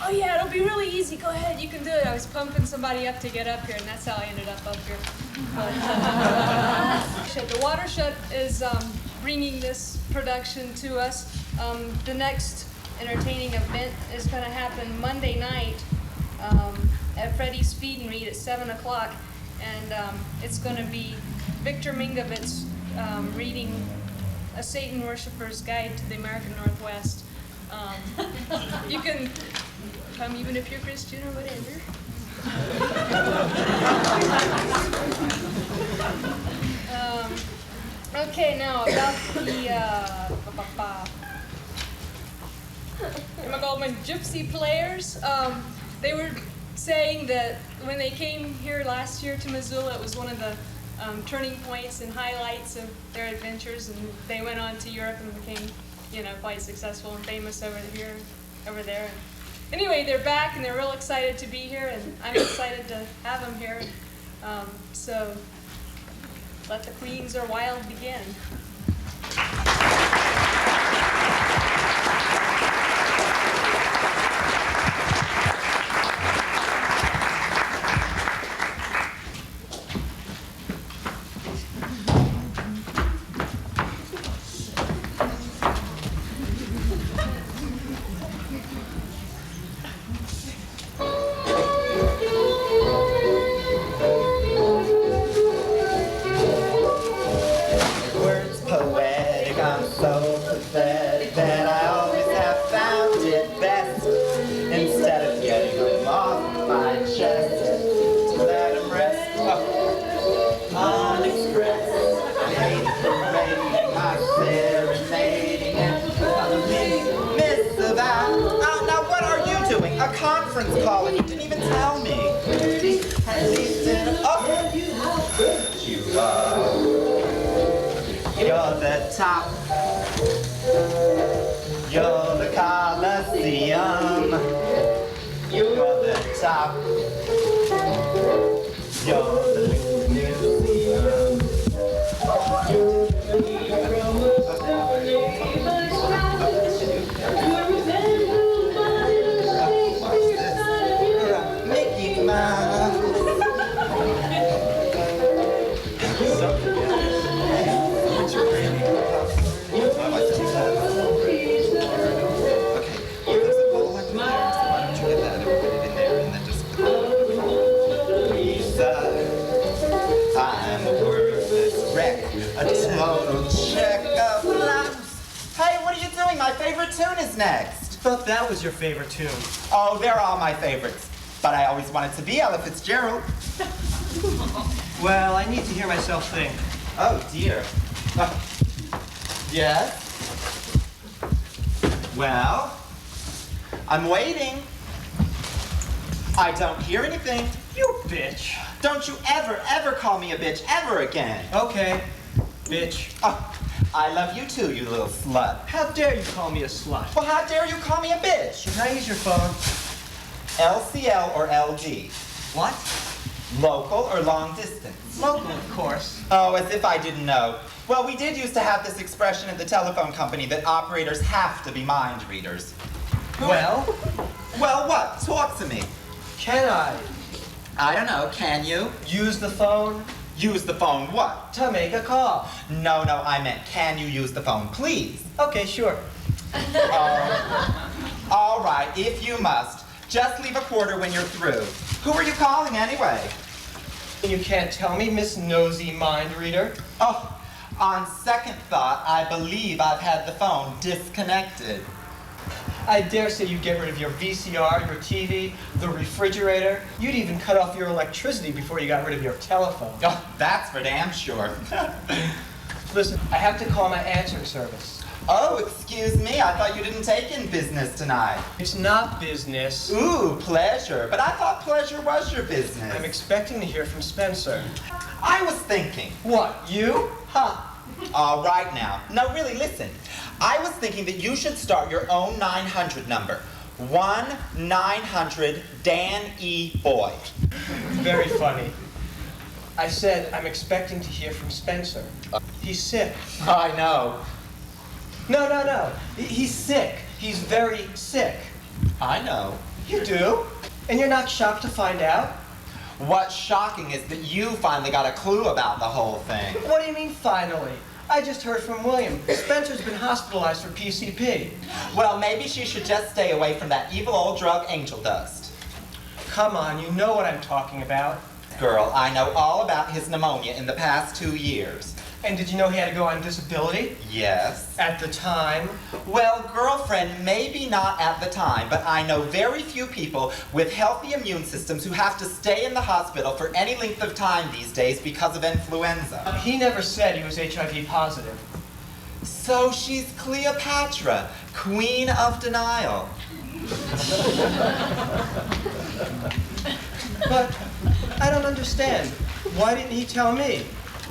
oh yeah, it'll be really easy. Go ahead, you can do it. I was pumping somebody up to get up here, and that's how I ended up here. But, the Watershed is bringing this production to us. The next entertaining event is going to happen Monday night at Freddie's Feed and Read at 7 o'clock. And it's going to be Victor Mingovitz reading A Satan Worshipper's Guide to the American Northwest. You can come even if you're Christian or whatever. Okay, now about the Goldman Gypsy Players. They were saying that when they came here last year to Missoula, it was one of the turning points and highlights of their adventures, and they went on to Europe and became, quite successful and famous over there. Anyway, they're back and they're real excited to be here, and I'm excited to have them here. So let the Queens Are Wild begin. Call and you didn't even tell me. You're the top. You're the Colosseum. You're the top. You're the museum. My favorite tune is next. I thought that was your favorite tune. Oh, they're all my favorites. But I always wanted to be Ella Fitzgerald. Well, I need to hear myself sing. Oh, dear. Yes? Well, I'm waiting. I don't hear anything. You bitch. Don't you ever call me a bitch ever again. Okay, bitch. Oh, I love you too, you little slut. How dare you call me a slut? Well, how dare you call me a bitch? Can I use your phone? LCL or LG? What? Local or long distance? Local, of course. Oh, as if I didn't know. Well, we did used to have this expression at the telephone company that operators have to be mind readers. Well? Well, what? Talk to me. Can I don't know. Can you? use the phone Use the phone what? to make a call? No, I meant can you use the phone, please? Okay, sure. All right, if you must. Just leave a quarter when you're through. Who are you calling anyway? You can't tell me, Miss Nosy Mind Reader? Oh, on second thought, I believe I've had the phone disconnected. I dare say you'd get rid of your VCR, your TV, the refrigerator. You'd even cut off your electricity before you got rid of your telephone. Oh, that's for damn sure. Listen, I have to call my answering service. Oh, excuse me, I thought you didn't take in business tonight. It's not business. Ooh, pleasure. But I thought pleasure was your business. I'm expecting to hear from Spencer. I was thinking. What, you? Huh. All right now. No, really, listen. I was thinking that you should start your own 900 number. 1-900-Dan E. Boyd. Very funny. I said I'm expecting to hear from Spencer. He's sick. I know. No. He's sick. He's very sick. I know. You do? And you're not shocked to find out? What's shocking is that you finally got a clue about the whole thing. What do you mean, finally? I just heard from William. Spencer's been hospitalized for PCP. Well, maybe she should just stay away from that evil old drug, angel dust. Come on, you know what I'm talking about. Girl, I know all about his pneumonia in the past 2 years. And did you know he had to go on disability? Yes. At the time? Well, girlfriend, maybe not at the time, but I know very few people with healthy immune systems who have to stay in the hospital for any length of time these days because of influenza. He never said he was HIV positive. So she's Cleopatra, queen of denial. But I don't understand. Why didn't he tell me?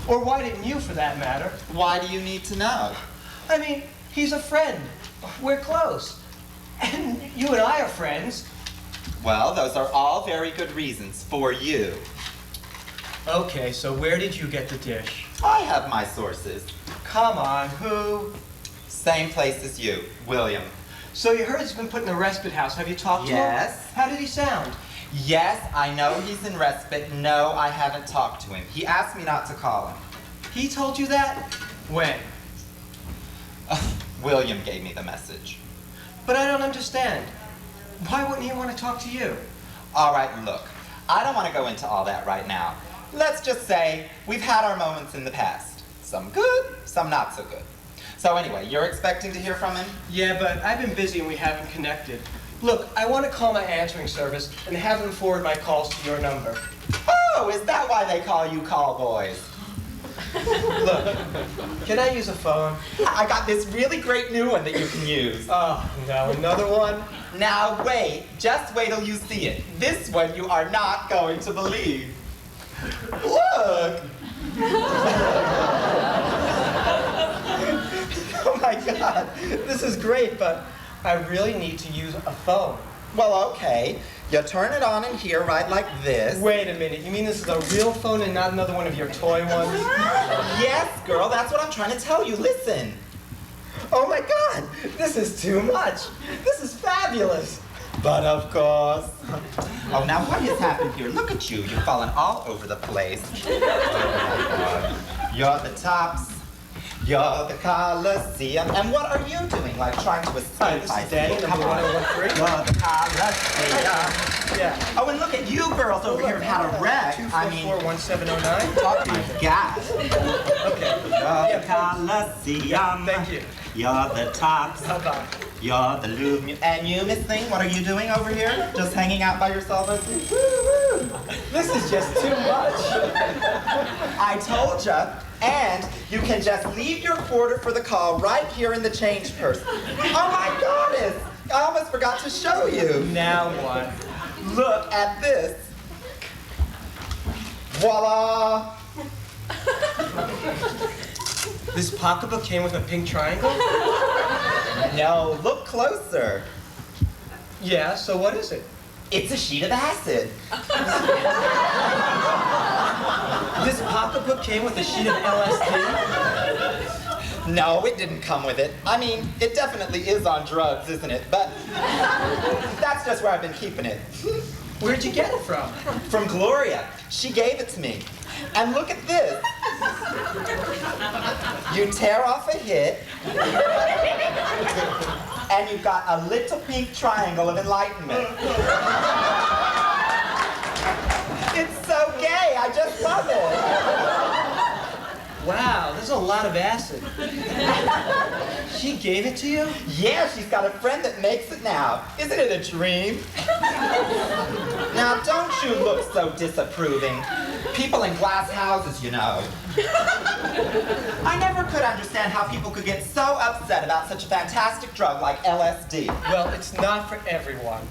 Or why didn't you, for that matter? Why do you need to know? I mean, he's a friend. We're close. And you and I are friends. Well, those are all very good reasons for you. Okay, so where did you get the dish? I have my sources. Come on, who? Same place as you, William. So you heard he's been put in a respite house. Have you talked to him? Yes. How did he sound? Yes, I know he's in respite. No, I haven't talked to him. He asked me not to call him. He told you that? When? William gave me the message. But I don't understand. Why wouldn't he want to talk to you? All right, look, I don't want to go into all that right now. Let's just say we've had our moments in the past. Some good, some not so good. So anyway, you're expecting to hear from him? Yeah, but I've been busy and we haven't connected. Look, I want to call my answering service and have them forward my calls to your number. Oh, is that why they call you call boys? Look, can I use a phone? I got this really great new one that you can use. Oh, no, another one? Now wait, just wait till you see it. This one you are not going to believe. Look! Oh my God, this is great, but I really need to use a phone. Well, okay. You turn it on in here right like this. Wait a minute, you mean this is a real phone and not another one of your toy ones? Yes, girl, that's what I'm trying to tell you. Listen. Oh my God, this is too much. This is fabulous. But of course. Oh, now what has happened here? Look at you. You've fallen all over the place. Oh my God. You're the tops. You're the Colosseum. And what are you doing? Like trying to escape? Hi, this is Danny, Come number on. 1013. You're the Colosseum. Yeah. Oh, and look at you girls over here have had a wreck. I mean, 244-1709. oh my God. Okay. You're the Colosseum. Thank you. You're the tops. Bye-bye. You're the Louvre. And you, Miss Thing, what are you doing over here? Just hanging out by yourself? This is just too much. I told ya. And you can just leave your quarter for the call right here in the change purse. Oh my goodness! I almost forgot to show you. Now what? Look at this. Voila! This pocketbook came with a pink triangle? No, look closer. Yeah, so what is it? It's a sheet of acid. This pocketbook came with a sheet of LSD? No, it didn't come with it. I mean, it definitely is on drugs, isn't it? But that's just where I've been keeping it. Where'd you get it from? From Gloria. She gave it to me. And look at this. You tear off a hit, and you've got a little pink triangle of enlightenment. It's so gay, I just love it. Wow, there's a lot of acid. She gave it to you? Yeah, she's got a friend that makes it now. Isn't it a dream? Now, don't you look so disapproving. People in glass houses, you know. I never could understand how people could get so upset about such a fantastic drug like LSD. Well, it's not for everyone.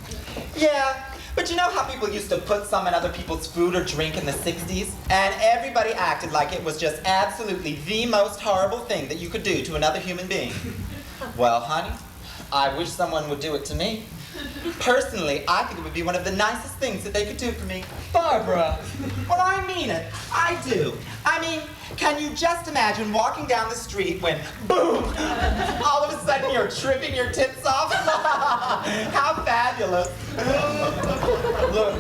Yeah, but you know how people used to put some in other people's food or drink in the 60s? And everybody acted like it was just absolutely the most horrible thing that you could do to another human being. Well, honey, I wish someone would do it to me. Personally, I think it would be one of the nicest things that they could do for me. Barbara! Well, I mean it. I do. I mean, can you just imagine walking down the street when, boom, all of a sudden you're tripping your tits off? How fabulous. Look,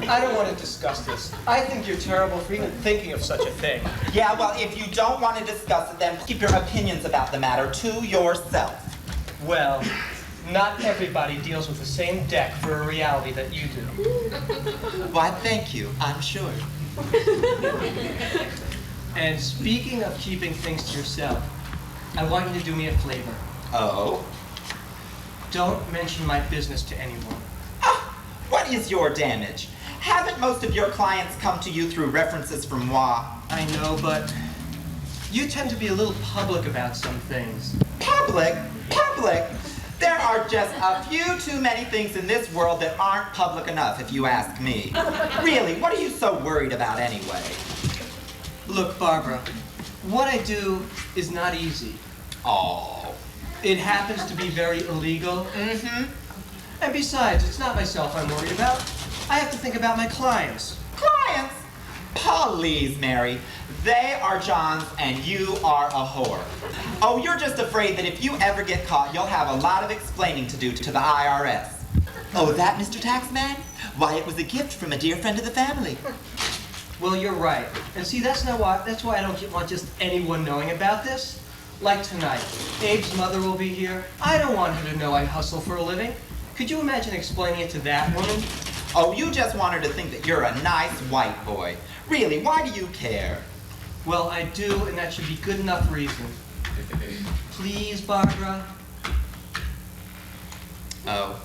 I don't want to discuss this. I think you're terrible for even thinking of such a thing. Yeah, well, if you don't want to discuss it, then keep your opinions about the matter to yourself. Well, not everybody deals with the same deck for a reality that you do. Why, thank you, I'm sure. And speaking of keeping things to yourself, I want you to do me a favor. Oh? Don't mention my business to anyone. Ah, what is your damage? Haven't most of your clients come to you through references from moi? I know, but you tend to be a little public about some things. Public? Public? There are just a few too many things in this world that aren't public enough, if you ask me. Really, what are you so worried about anyway? Look, Barbara, what I do is not easy. Oh. It happens to be very illegal. Mm-hmm. And besides, it's not myself I'm worried about. I have to think about my clients. Clients? Please, Mary. They are John's and you are a whore. Oh, you're just afraid that if you ever get caught, you'll have a lot of explaining to do to the IRS. Oh, that, Mr. Taxman? Why, it was a gift from a dear friend of the family. Well, you're right. And see, that's why I don't want just anyone knowing about this. Like tonight, Abe's mother will be here. I don't want her to know I hustle for a living. Could you imagine explaining it to that woman? Oh, you just want her to think that you're a nice white boy. Really, why do you care? Well, I do, and that should be good enough reason. Please, Barbara? Oh,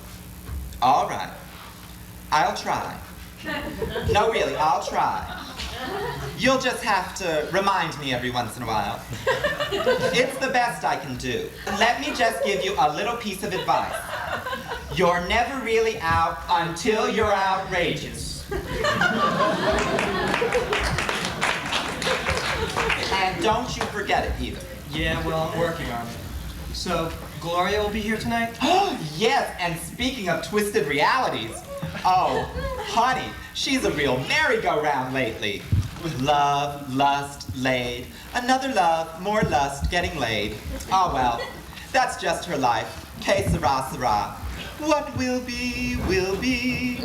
all right. I'll try. No, really, I'll try. You'll just have to remind me every once in a while. It's the best I can do. Let me just give you a little piece of advice. You're never really out until you're outrageous. And don't you forget it either. Yeah, well, I'm working on it. So, Gloria will be here tonight? Oh, yes, and speaking of twisted realities, oh, honey, she's a real merry-go-round lately. Love, lust, laid, another love, more lust, getting laid. Oh, well, that's just her life. Que sera, sera. What will be, will be.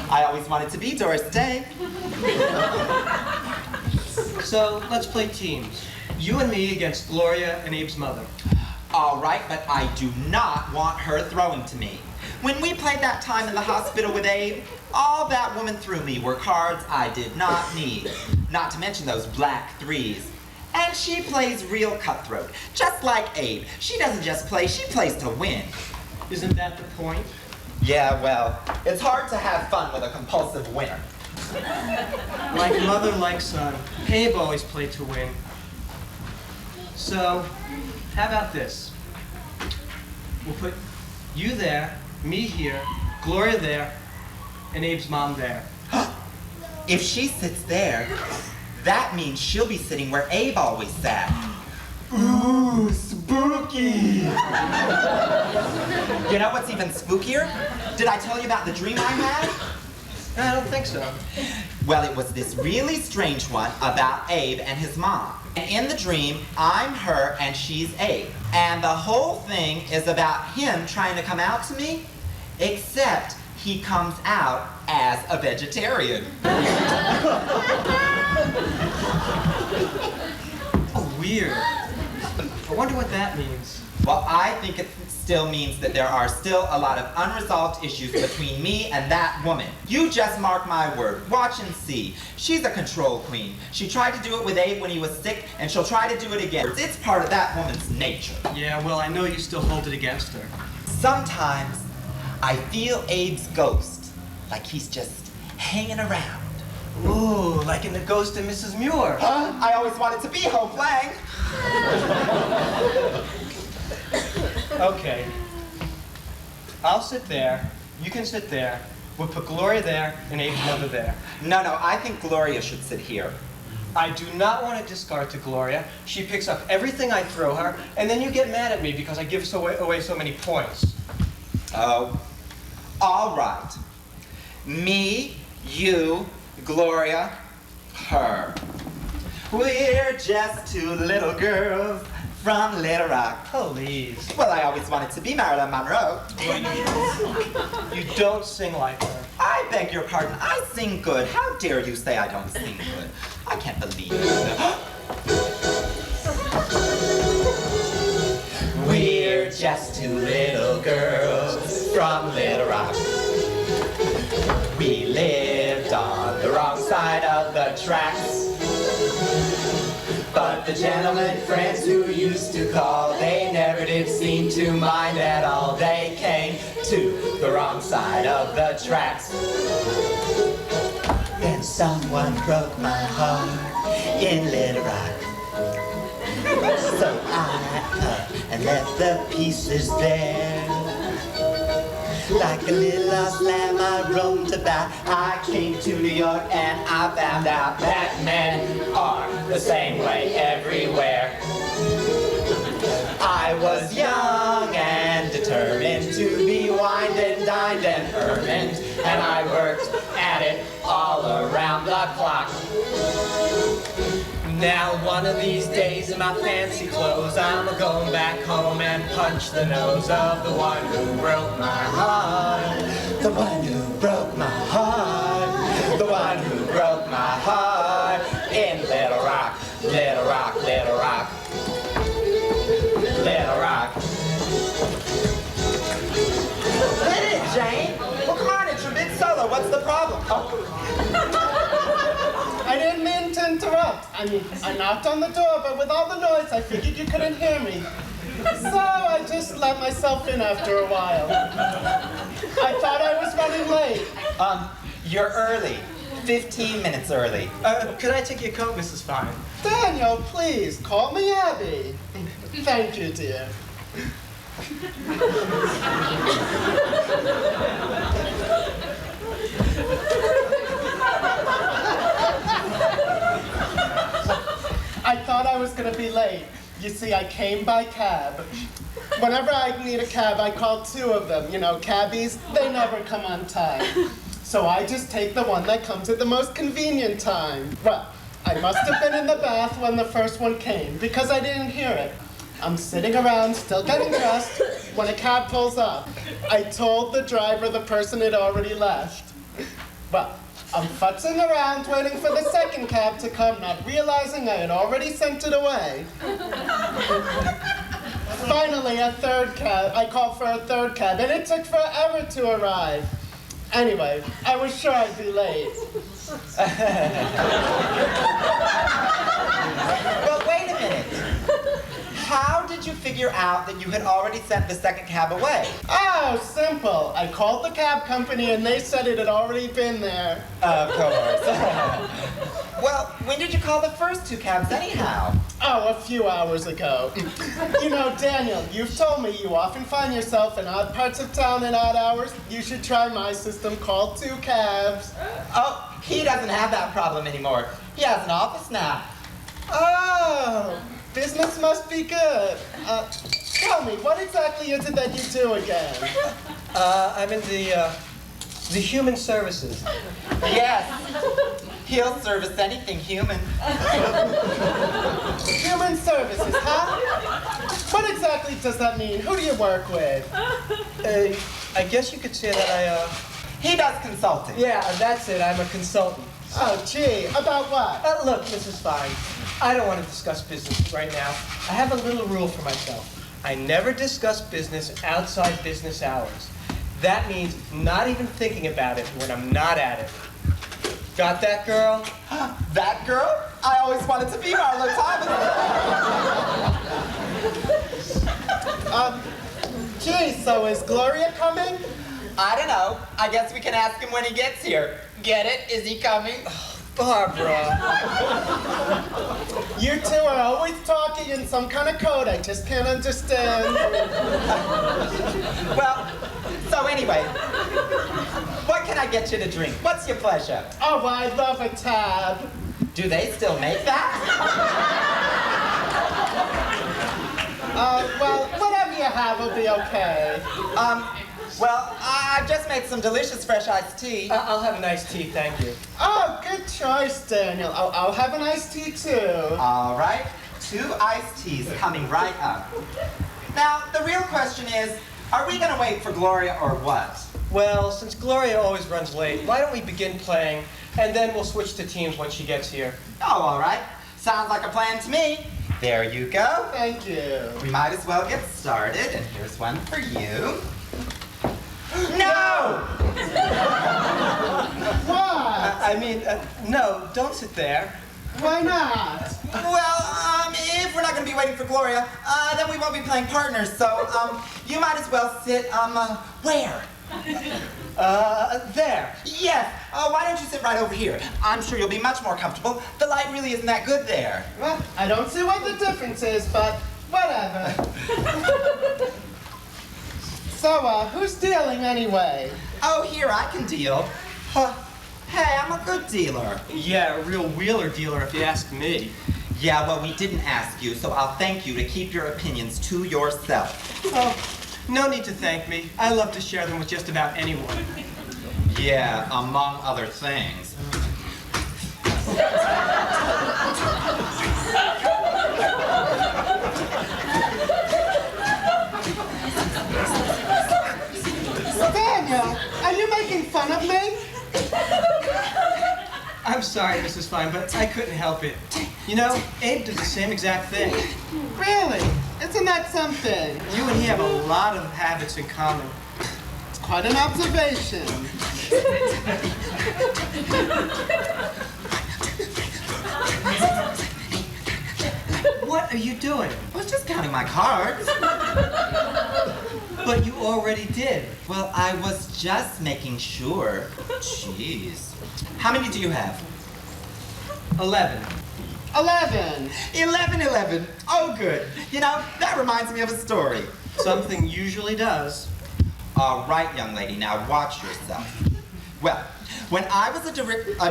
I always wanted to be Doris Day. So, let's play teams. You and me against Gloria and Abe's mother. All right, but I do not want her throwing to me. When we played that time in the hospital with Abe, all that woman threw me were cards I did not need. Not to mention those black threes. And she plays real cutthroat, just like Abe. She doesn't just play, she plays to win. Isn't that the point? Yeah, well, it's hard to have fun with a compulsive winner. Like mother, like son. Abe always played to win. So, how about this? We'll put you there, me here, Gloria there, and Abe's mom there. If she sits there, that means she'll be sitting where Abe always sat. Ooh, spooky! You know what's even spookier? Did I tell you about the dream I had? I don't think so. Well, it was this really strange one about Abe and his mom. And in the dream, I'm her and she's Abe. And the whole thing is about him trying to come out to me, except he comes out as a vegetarian. Oh, weird. I wonder what that means. Well, I think it still means that there are still a lot of unresolved issues between me and that woman. You just mark my word. Watch and see. She's a control queen. She tried to do it with Abe when he was sick, and she'll try to do it again. It's part of that woman's nature. Yeah, well, I know you still hold it against her. Sometimes I feel Abe's ghost, like he's just hanging around. Ooh, like in The Ghost of Mrs. Muir. Huh? I always wanted to be Hope Lang. Okay. I'll sit there, you can sit there, we'll put Gloria there and Abe's mother there. No, I think Gloria should sit here. I do not want to discard to Gloria. She picks up everything I throw her, and then you get mad at me because I give away so many points. Oh, All right. Me, you, Gloria, her. We're just two little girls from Little Rock. Please. Well, I always wanted to be Marilyn Monroe. You don't sing like her. I beg your pardon, I sing good. How dare you say I don't sing good? I can't believe it. We're just two little girls from Little Rock. We lived on the wrong side of the tracks. But the gentlemen friends who used to call, they never did seem to mind at all. They came to the wrong side of the tracks. Then someone broke my heart in Little Rock. So I up and left the pieces there. Like a little lost lamb I roamed about. I came to New York and I found out that men are the same way everywhere. I was young and determined to be wined and dined and earned, and I worked at it all around the clock. Now one of these days in my fancy clothes, I'm going back home and punch the nose of the one who broke my heart. The one who broke my heart. The one who broke my heart in Little Rock, Little Rock, Little Rock, Little Rock. Hit it, Jane. Well, come on, it's your big solo. What's the problem? Oh. I didn't mean to interrupt. I mean, I knocked on the door, but with all the noise, I figured you couldn't hear me. So I just let myself in after a while. I thought I was running late. You're early. 15 minutes early. Could I take your coat, Mrs. Fine? Daniel, please, call me Abby. Thank you, dear. I thought I was gonna be late. You see, I came by cab. Whenever I need a cab, I call two of them. You know, cabbies, they never come on time. So I just take the one that comes at the most convenient time. Well, I must have been in the bath when the first one came, because I didn't hear it. I'm sitting around, still getting dressed, when a cab pulls up. I told the driver the person had already left. Well, I'm futzing around waiting for the second cab to come, not realizing I had already sent it away. Finally, I called for a third cab, and it took forever to arrive. Anyway, I was sure I'd be late. Well, wait a minute. How did you figure out that you had already sent the second cab away? Oh, simple. I called the cab company and they said it had already been there. Of course. Well, when did you call the first two cabs anyhow? Oh, a few hours ago. You know, Daniel, you've told me you often find yourself in odd parts of town in odd hours. You should try my system called Two Cabs. Oh, he doesn't have that problem anymore. He has an office now. Oh, business must be good. Tell me, what exactly is it that you do again? I'm in the human services. Yes. He'll service anything human. Human services, huh? What exactly does that mean? Who do you work with? I guess you could say that He does consulting. yeah, that's it. I'm a consultant. Oh, gee, about what? Look, Mrs. Fine, I don't want to discuss business right now. I have a little rule for myself. I never discuss business outside business hours. That means not even thinking about it when I'm not at it. Got that, girl? That girl? I always wanted to be Marlo Thomas. Gee, so is Gloria coming? I don't know. I guess we can ask him when he gets here. Get it? Is he coming? Barbara. You two are always talking in some kind of code I just can't understand. Well, so anyway, what can I get you to drink? What's your pleasure? Oh, I love a tab. Do they still make that? Well, whatever you have will be okay. Well, I just made some delicious fresh iced tea. I'll have an iced tea, thank you. Oh, good choice, Daniel. I'll have an iced tea, too. All right, 2 iced teas coming right up. Now, the real question is, are we gonna wait for Gloria or what? Well, since Gloria always runs late, why don't we begin playing, and then we'll switch to teams when she gets here. Oh, all right. Sounds like a plan to me. There you go. Thank you. We might as well get started, and here's one for you. No! What? No, don't sit there. Why not? Well, if we're not gonna be waiting for Gloria, then we won't be playing partners, so, you might as well sit, where? There. Yes. Why don't you sit right over here? I'm sure you'll be much more comfortable. The light really isn't that good there. Well, I don't see what the difference is, but whatever. So, who's dealing anyway? Oh, here, I can deal. Hey, I'm a good dealer. Yeah, a real wheeler dealer if you ask me. Yeah, well, we didn't ask you, so I'll thank you to keep your opinions to yourself. Oh, no need to thank me. I love to share them with just about anyone. Yeah, among other things. Daniel, are you making fun of me? I'm sorry, Mrs. Fine, but I couldn't help it. You know, Abe does the same exact thing. Really? Isn't that something? You and he have a lot of habits in common. It's quite an observation. What are you doing? I was just counting my cards. But you already did. Well, I was just making sure. Jeez. How many do you have? 11. 11. 11. Oh, good. You know, that reminds me of a story. Something usually does. All right, young lady, now watch yourself. Well, when I was a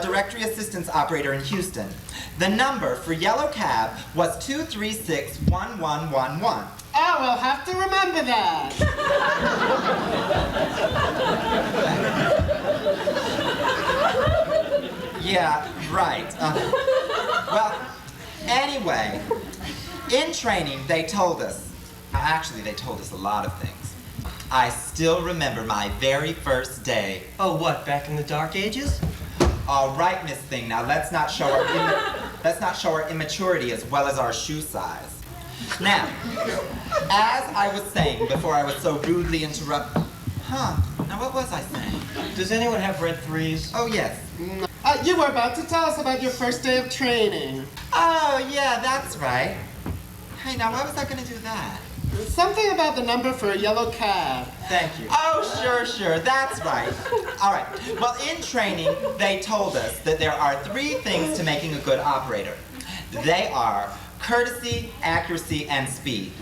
directory assistance operator in Houston, the number for yellow cab was 236-1111. Oh, I'll have to remember that. Yeah, right. Well, anyway, in training, they told us, actually, they told us a lot of things. I still remember my very first day. Oh, what, back in the dark ages? All right, Miss Thing, now let's not show our immaturity as well as our shoe size. Now, as I was saying before I was so rudely interrupted, now what was I saying? Does anyone have red threes? Oh, yes. You were about to tell us about your first day of training. Oh, yeah, that's right. Hey, now why was I gonna do that? Something about the number for a yellow cab. Thank you. Oh, sure, that's right. All right, well, in training, they told us that there are 3 things to making a good operator. They are courtesy, accuracy, and speed.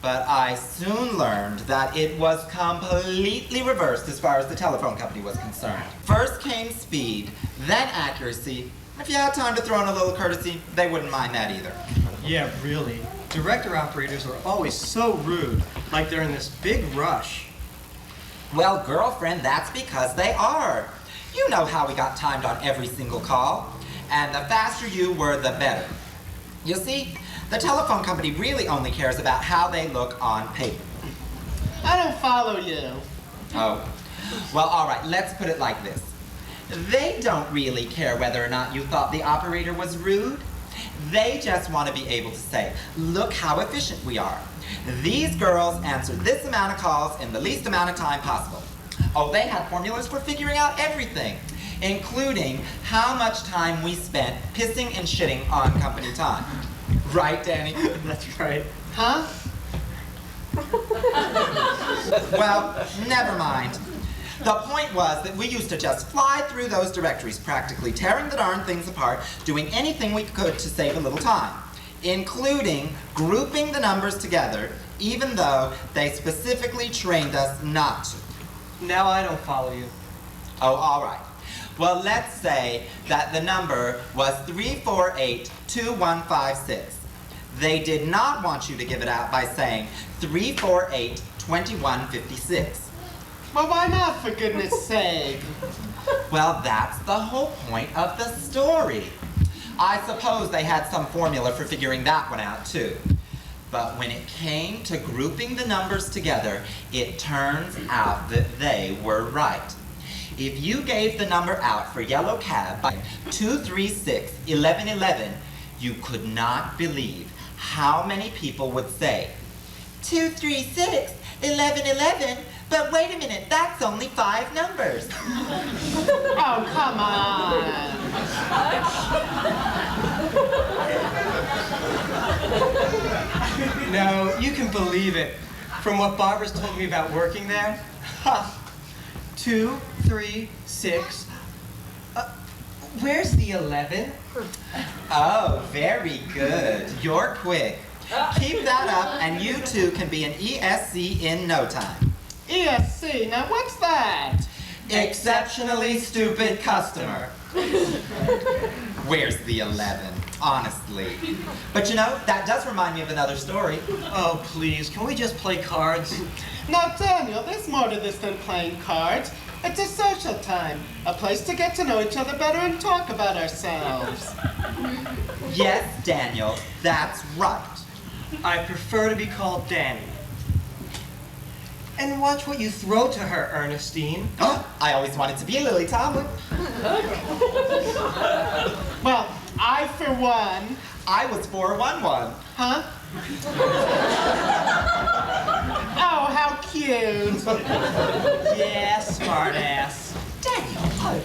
But I soon learned that it was completely reversed as far as the telephone company was concerned. First came speed, then accuracy. If you had time to throw in a little courtesy, they wouldn't mind that either. Yeah, really. Director operators are always so rude, like they're in this big rush. Well, girlfriend, that's because they are. You know how we got timed on every single call. And the faster you were, the better. You see, the telephone company really only cares about how they look on paper. I don't follow you. Oh, well, all right, let's put it like this. They don't really care whether or not you thought the operator was rude. They just want to be able to say, look how efficient we are. These girls answered this amount of calls in the least amount of time possible. Oh, they had formulas for figuring out everything, including how much time we spent pissing and shitting on company time. Right, Danny? That's right. Huh? Well, never mind. The point was that we used to just fly through those directories, practically tearing the darn things apart, doing anything we could to save a little time, including grouping the numbers together, even though they specifically trained us not to. Now I don't follow you. Oh, all right. Well, let's say that the number was 348-2156. They did not want you to give it out by saying 348-2156. Well, why not, for goodness sake? Well, that's the whole point of the story. I suppose they had some formula for figuring that one out, too. But when it came to grouping the numbers together, it turns out that they were right. If you gave the number out for yellow cab by 236 1111, you could not believe how many people would say, 236 1111, but wait a minute, that's only 5 numbers. Oh, come on. No, you can believe it. From what Barbara's told me about working there, 2, 3, 6. Where's the 11? Oh, very good. You're quick. Keep that up and you two can be an ESC in no time. ESC, now what's that? Exceptionally stupid customer. Where's the 11? Honestly. But you know, that does remind me of another story. Oh, please, can we just play cards? Now, Daniel, there's more to this than playing cards. It's a social time, a place to get to know each other better and talk about ourselves. Yes, Daniel, that's right. I prefer to be called Danny. And watch what you throw to her, Ernestine. Oh, I always wanted to be Lily Tomlin. Well, I, for one... I was 411. Huh? Oh, how cute. Yeah, smartass. Daniel,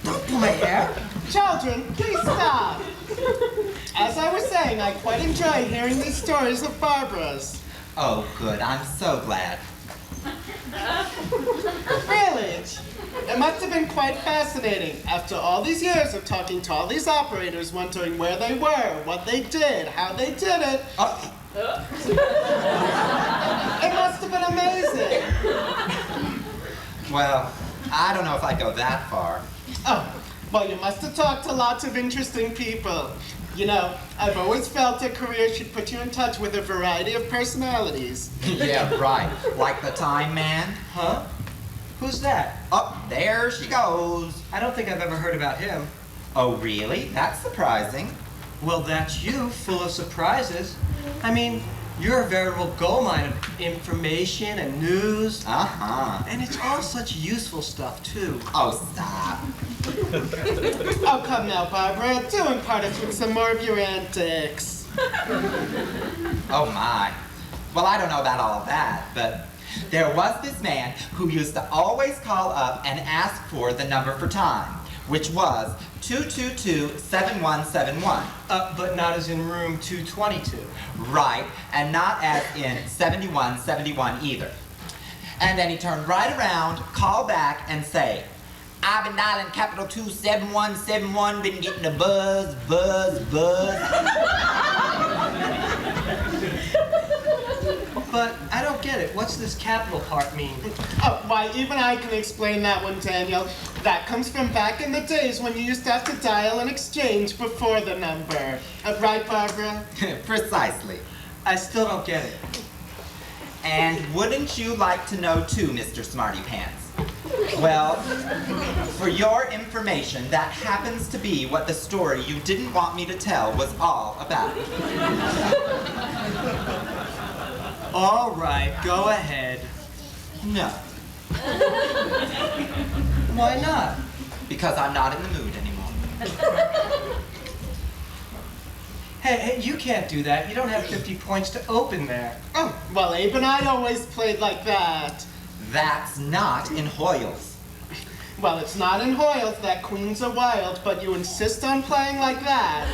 don't pull my hair. Children, please stop. As I was saying, I quite enjoy hearing these stories of Barbara's. Oh, good. I'm so glad. Really? It must have been quite fascinating, after all these years of talking to all these operators, wondering where they were, what they did, how they did it. It must have been amazing. Well, I don't know if I'd go that far. Oh, well, you must have talked to lots of interesting people. You know, I've always felt a career should put you in touch with a variety of personalities. Yeah, right. Like the Time Man. Huh? Who's that? Oh, there she goes. I don't think I've ever heard about him. Oh, really? That's surprising. Well, that's you, full of surprises. I mean, you're a veritable goldmine of information and news. Uh-huh. And it's all such useful stuff, too. Oh, stop. Oh, come now, Barbara. Do impart us with some more of your antics. Oh, my. Well, I don't know about all that, but there was this man who used to always call up and ask for the number for time, which was 222-7171. But not as in room 222. Right, and not as in 7171 either. And then he turned right around, call back, and say, I've been dialing capital 27171, been getting a buzz, buzz, buzz. But I don't get it. What's this capital part mean? Oh, why, even I can explain that one, Daniel. That comes from back in the days when you used to have to dial an exchange before the number. Right, Barbara? Precisely. I still don't get it. And wouldn't you like to know too, Mr. Smarty Pants? Well, for your information, that happens to be what the story you didn't want me to tell was all about. All right, go ahead. No, Why not? because I'm not in the mood anymore. Hey, you can't do that. You don't have 50 points to open there. Oh, well, Abe and I always played like that. That's not in Hoyle's. Well, it's not in Hoyle's that queens are wild, but you insist on playing like that.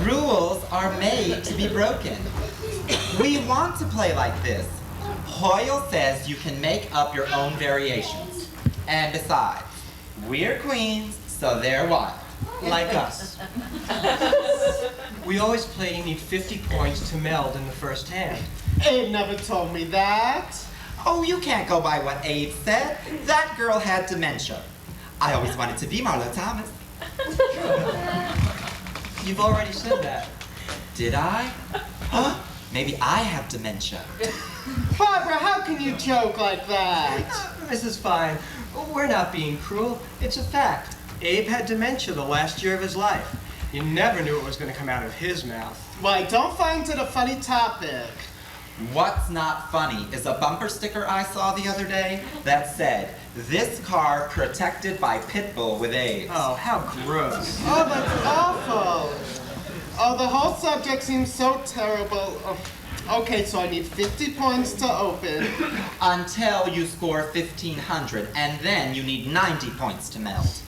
Rules are made to be broken. We want to play like this. Hoyle says you can make up your own variations. And besides, we're queens, so they're wild. Like us. We always play you need 50 points to meld in the first hand. Abe never told me that. Oh, you can't go by what Abe said. That girl had dementia. I always wanted to be Marlo Thomas. You've already said that. Did I? Huh? Maybe I have dementia. Barbara, how can you joke like that? Mrs. Fine, we're not being cruel. It's a fact. Abe had dementia the last year of his life. You never knew it was going to come out of his mouth. Well, I don't find it a funny topic. What's not funny is a bumper sticker I saw the other day that said, "This car protected by Pitbull with AIDS." Oh, how gross. Oh, that's awful. Oh, the whole subject seems so terrible. Oh, okay, so I need 50 points to open. Until you score 1,500, and then you need 90 points to melt.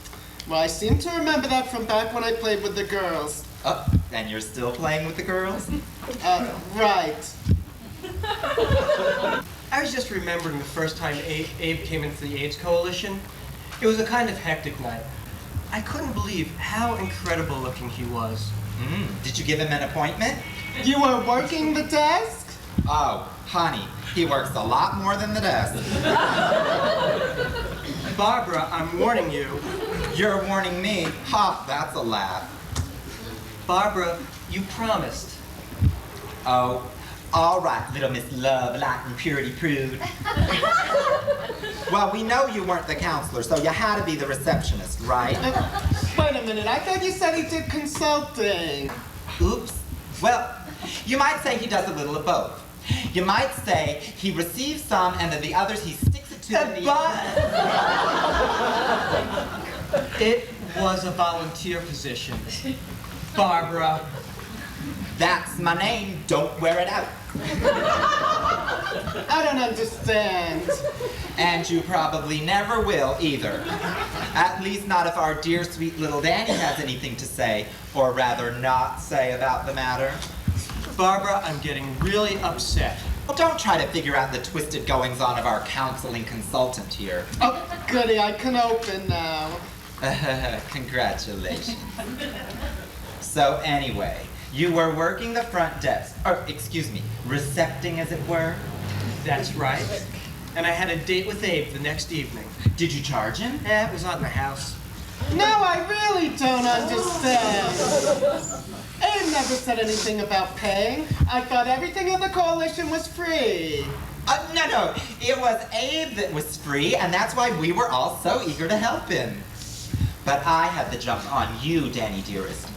Well, I seem to remember that from back when I played with the girls. Oh, and you're still playing with the girls? Right. I was just remembering the first time Abe came into the AIDS Coalition. It was a kind of hectic night. I couldn't believe how incredible looking he was. Did you give him an appointment? You were working the desk? Oh, honey, he works a lot more than the desk. Barbara, I'm warning you. You're warning me? Ha, that's a laugh. Barbara, you promised. Oh, all right, little Miss Love, Latin Purity Prude. Well, we know you weren't the counselor, so you had to be the receptionist, right? Wait a minute, I thought you said he did consulting. Oops. Well, you might say he does a little of both. You might say he receives some and then the others he sticks it to in the It was a volunteer position. Barbara. That's my name. Don't wear it out. I don't understand. And you probably never will either. At least not if our dear sweet little Danny has anything to say, or rather not say about the matter. Barbara, I'm getting really upset. Well, don't try to figure out the twisted goings-on of our counseling consultant here. Oh, goody, I can open now. Congratulations. So anyway, you were working the front desk, or excuse me, recepting as it were? That's right. And I had a date with Abe the next evening. Did you charge him? It was on the house. No, I really don't understand. Abe never said anything about paying. I thought everything in the coalition was free. No, it was Abe that was free, and that's why we were all so eager to help him. But I had the jump on you, Danny dearest.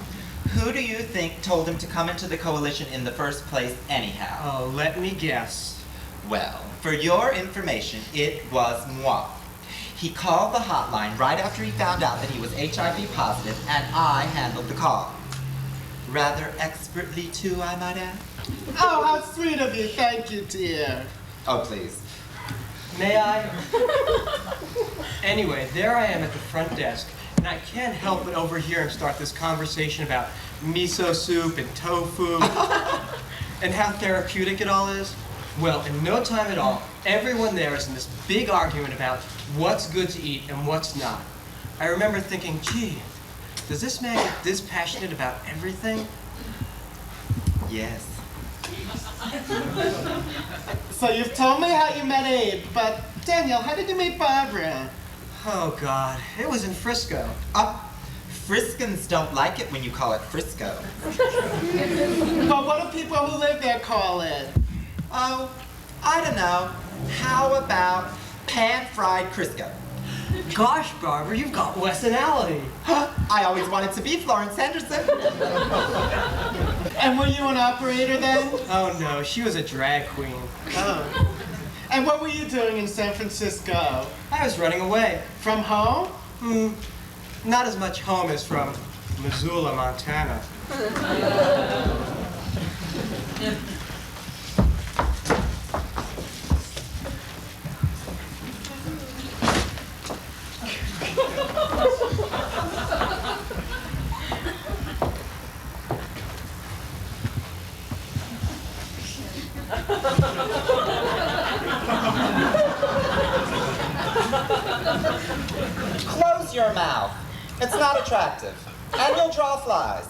Who do you think told him to come into the coalition in the first place anyhow? Oh, let me guess. Well, for your information, it was moi. He called the hotline right after he found out that he was HIV positive, and I handled the call. Rather expertly too, I might add. Oh, how sweet of you. Thank you, dear. Oh, please. May I? Anyway, there I am at the front desk, and I can't help but overhear him start this conversation about miso soup and tofu, and how therapeutic it all is. Well, in no time at all, everyone there is in this big argument about what's good to eat and what's not. I remember thinking, gee, does this man get this passionate about everything? Yes. So you've told me how you met Abe, but Daniel, how did you meet Barbara? Oh, God, it was in Frisco. Friskans don't like it when you call it Frisco. But what do people who live there call it? Oh, I don't know. How about pan-fried Crisco? Gosh, Barbara, you've got Westonality. I always wanted to be Florence Henderson. And were you an operator then? Oh, no, she was a drag queen. Oh. And what were you doing in San Francisco? I was running away. From home? Not as much home as from Missoula, Montana. Close your mouth. It's not attractive. And you'll draw flies.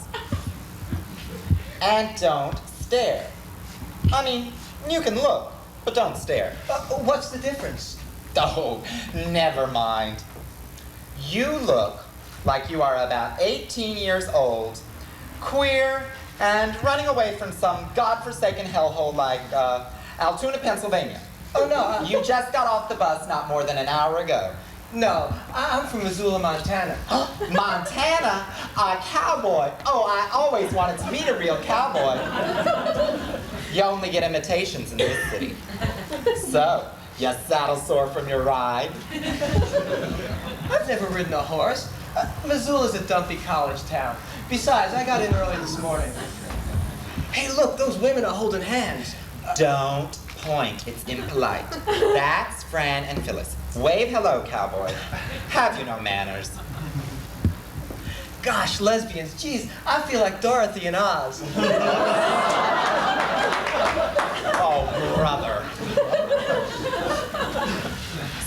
And don't stare. I mean, you can look, but don't stare. What's the difference? Oh, never mind. You look like you are about 18 years old, queer, and running away from some godforsaken hellhole like Altoona, Pennsylvania. Oh, no, You just got off the bus not more than an hour ago. no, I'm from Missoula, Montana. Montana? A cowboy? Oh, I always wanted to meet a real cowboy. You only get imitations in this city. So, you saddle sore from your ride? I've never ridden a horse. Missoula's a dumpy college town. Besides, I got in early this morning. Hey, look, those women are holding hands. Don't point, it's impolite. That's Fran and Phyllis. Wave hello, cowboy. Have you no manners? Gosh, lesbians, geez, I feel like Dorothy in Oz. Oh, brother.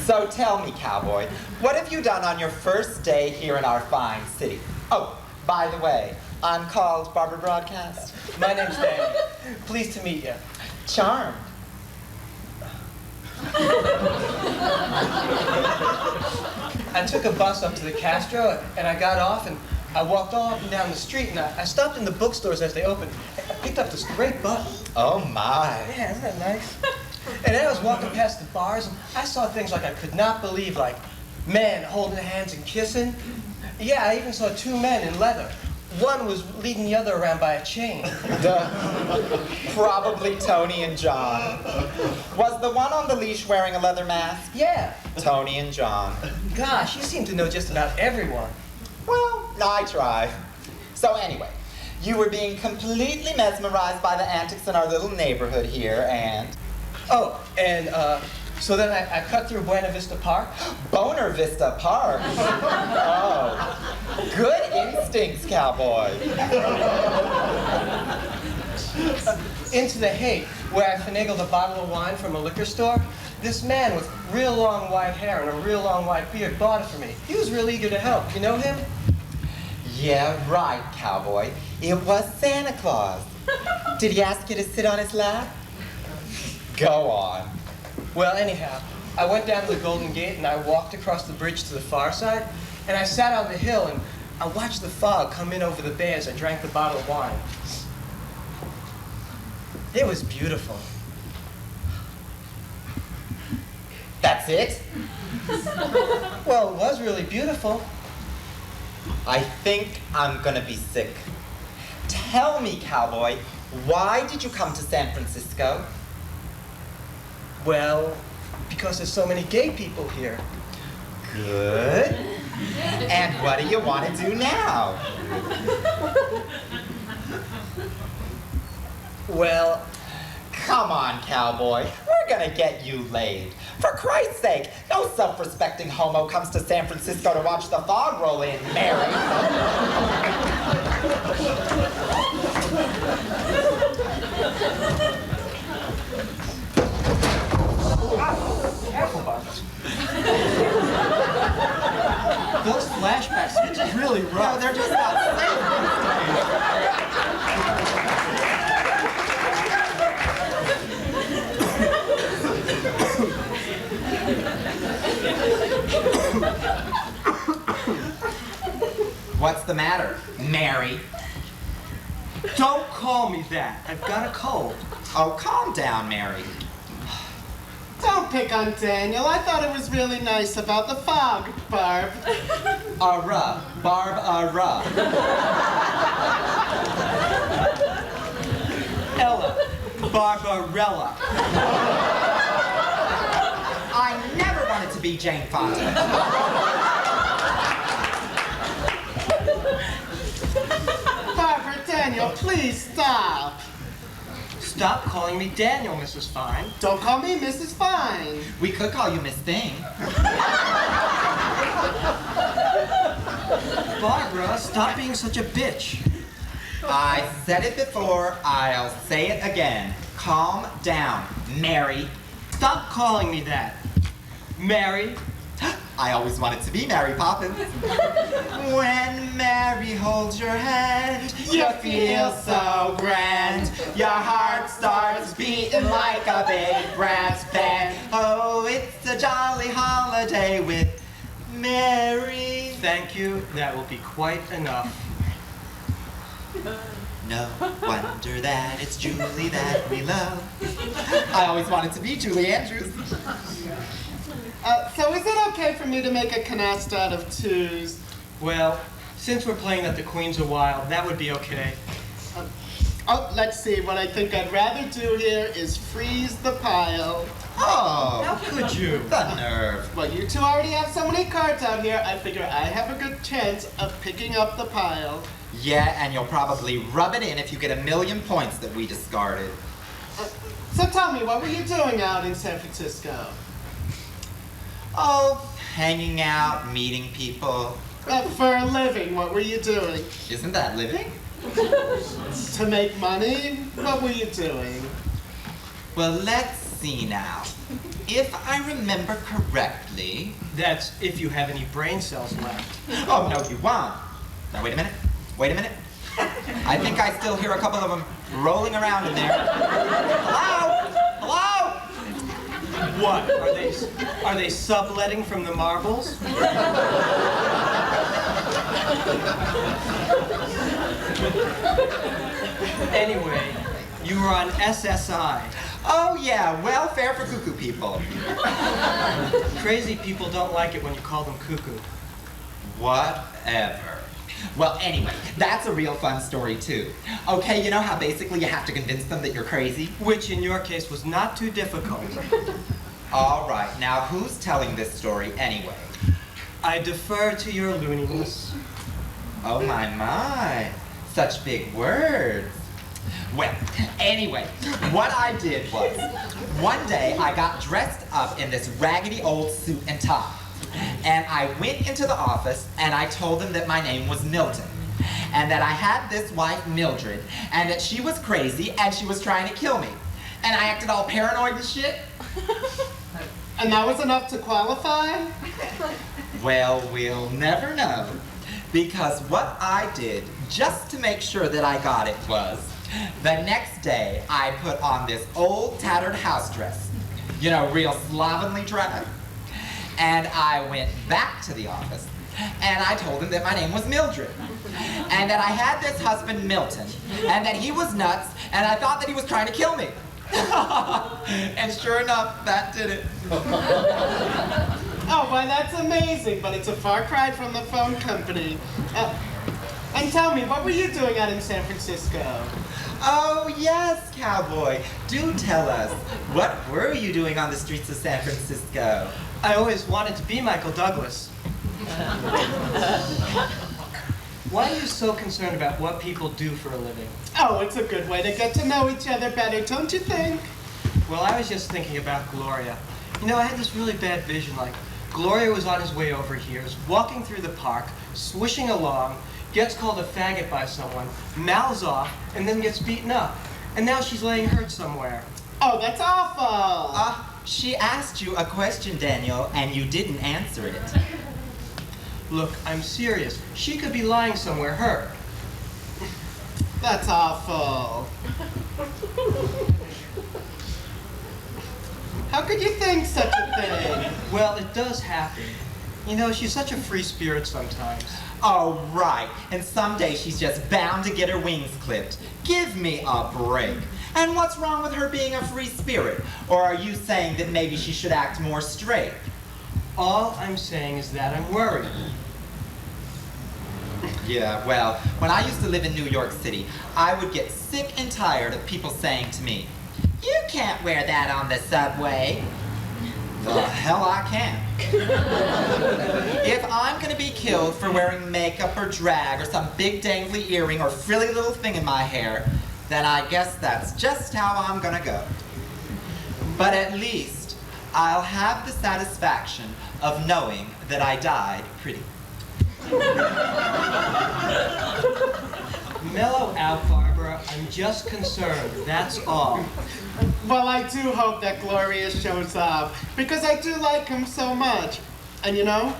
So tell me, cowboy, what have you done on your first day here in our fine city? Oh, by the way, I'm called Barbara Broadcast. My name's Danny. Pleased to meet you. Charmed. I took a bus up to the Castro, and I got off, and I walked all up and down the street, and I stopped in the bookstores as they opened. I picked up this great book. Oh, my. Yeah, isn't that nice? And then I was walking past the bars, and I saw things like I could not believe, like men holding hands and kissing. Yeah, I even saw two men in leather. One was leading the other around by a chain. Duh. Probably Tony and John. Was the one on the leash wearing a leather mask? Yeah. Tony and John. Gosh, you seem to know just about everyone. Well, I try. So anyway, you were being completely mesmerized by the antics in our little neighborhood here, and... Oh, and so then I cut through Buena Vista Park. Boner Vista Park. Oh, good instincts, cowboy. Into the Haight, where I finagled a bottle of wine from a liquor store. This man with real long white hair and a real long white beard bought it for me. He was real eager to help. You know him? Yeah, right, cowboy. It was Santa Claus. Did he ask you to sit on his lap? Go on. Well, anyhow, I went down to the Golden Gate and I walked across the bridge to the far side, and I sat on the hill and I watched the fog come in over the bay as I drank the bottle of wine. It was beautiful. That's it? Well, it was really beautiful. I think I'm gonna be sick. Tell me, cowboy, why did you come to San Francisco? Well, because there's so many gay people here. Good. And what do you want to do now? Well, Come on, cowboy. We're gonna get you laid. For Christ's sake, no self-respecting homo comes to San Francisco to watch the fog roll in, Mary. careful, Barbara. Those flashbacks are just really No, rough. they're just not safe. What's the matter, Mary? Don't call me that. I've got a cold. Oh, calm down, Mary. Don't pick on Daniel. I thought it was really nice about the fog, Barb. Barb. Ella. Barbarella. I never wanted to be Jane Fonda. Barbara, Daniel, please stop. Stop calling me Daniel, Mrs. Fine. Don't call me Mrs. Fine. We could call you Miss Thing. Barbara, stop being such a bitch. I said it before, I'll say it again. Calm down, Mary. Stop calling me that. Mary. I always wanted to be Mary Poppins. When Mary holds your hand, you feel so grand. Your heart starts beating like a big brass band. Oh, it's a jolly holiday with Mary. Thank you. That will be quite enough. No wonder that it's Julie that we love. I always wanted to be Julie Andrews. So is it okay for me to make a canasta out of twos? Well, since we're playing that the Queens are wild, that would be okay. Oh, let's see. What I think I'd rather do here is freeze the pile. How Oh, could you? the nerve. Well, you two already have so many cards out here, I figure I have a good chance of picking up the pile. Yeah, and you'll probably rub it in if you get 1,000,000 points that we discarded. So tell me, what were you doing out in San Francisco? Oh, hanging out, meeting people. For a living, what were you doing? Isn't that living? To make money? What were you doing? Well, let's see now. If I remember correctly... That's if you have any brain cells left. Oh, no, you won't. Now, wait a minute. Wait a minute. I think I still hear a couple of them rolling around in there. Hello? Hello? What? Are they subletting from the marbles? Anyway, you were on SSI. Oh, yeah, welfare for cuckoo people. Crazy people don't like it when you call them cuckoo. Whatever. Well, anyway, that's a real fun story, too. Okay, you know how basically you have to convince them that you're crazy? Which in your case was not too difficult. All right, now who's telling this story anyway? I defer to your looniness. Oh, my. Such big words. Well, anyway, what I did was, one day I got dressed up in this raggedy old suit and tie. And I went into the office and I told them that my name was Milton. And that I had this wife, Mildred, and that she was crazy and she was trying to kill me. And I acted all paranoid and shit. And that was enough to qualify? Well, we'll never know. Because what I did, just to make sure that I got it, was, the next day I put on this old tattered house dress. You know, real slovenly drab. And I went back to the office, and I told him that my name was Mildred, and that I had this husband, Milton, and that he was nuts, and I thought that he was trying to kill me. And sure enough, that did it. Oh, well, that's amazing, but it's a far cry from the phone company. And tell me, what were you doing out in San Francisco? Oh, yes, cowboy. Do tell us. What were you doing on the streets of San Francisco? I always wanted to be Michael Douglas. Why are you so concerned about what people do for a living? Oh, it's a good way to get to know each other better, don't you think? Well, I was just thinking about Gloria. You know, I had this really bad vision, like Gloria was on his way over here, is walking through the park, swishing along, gets called a faggot by someone, mouths off, and then gets beaten up. And now she's laying hurt somewhere. Oh, that's awful. She asked you a question, Daniel, and you didn't answer it. Look, I'm serious. She could be lying somewhere hurt. That's awful. How could you think such a thing? Well, it does happen. You know, she's such a free spirit sometimes. Oh, right. And someday she's just bound to get her wings clipped. Give me a break. And what's wrong with her being a free spirit? Or are you saying that maybe she should act more straight? All I'm saying is that I'm worried. Yeah, well, when I used to live in New York City, I would get sick and tired of people saying to me, "You can't wear that on the subway." The hell I can. If I'm gonna be killed for wearing makeup or drag or some big dangly earring or frilly little thing in my hair, then I guess that's just how I'm gonna go. But at least I'll have the satisfaction of knowing that I died pretty. Mellow out, Barbara. I'm just concerned, that's all. Well, I do hope that Gloria shows up, because I do like him so much. And you know,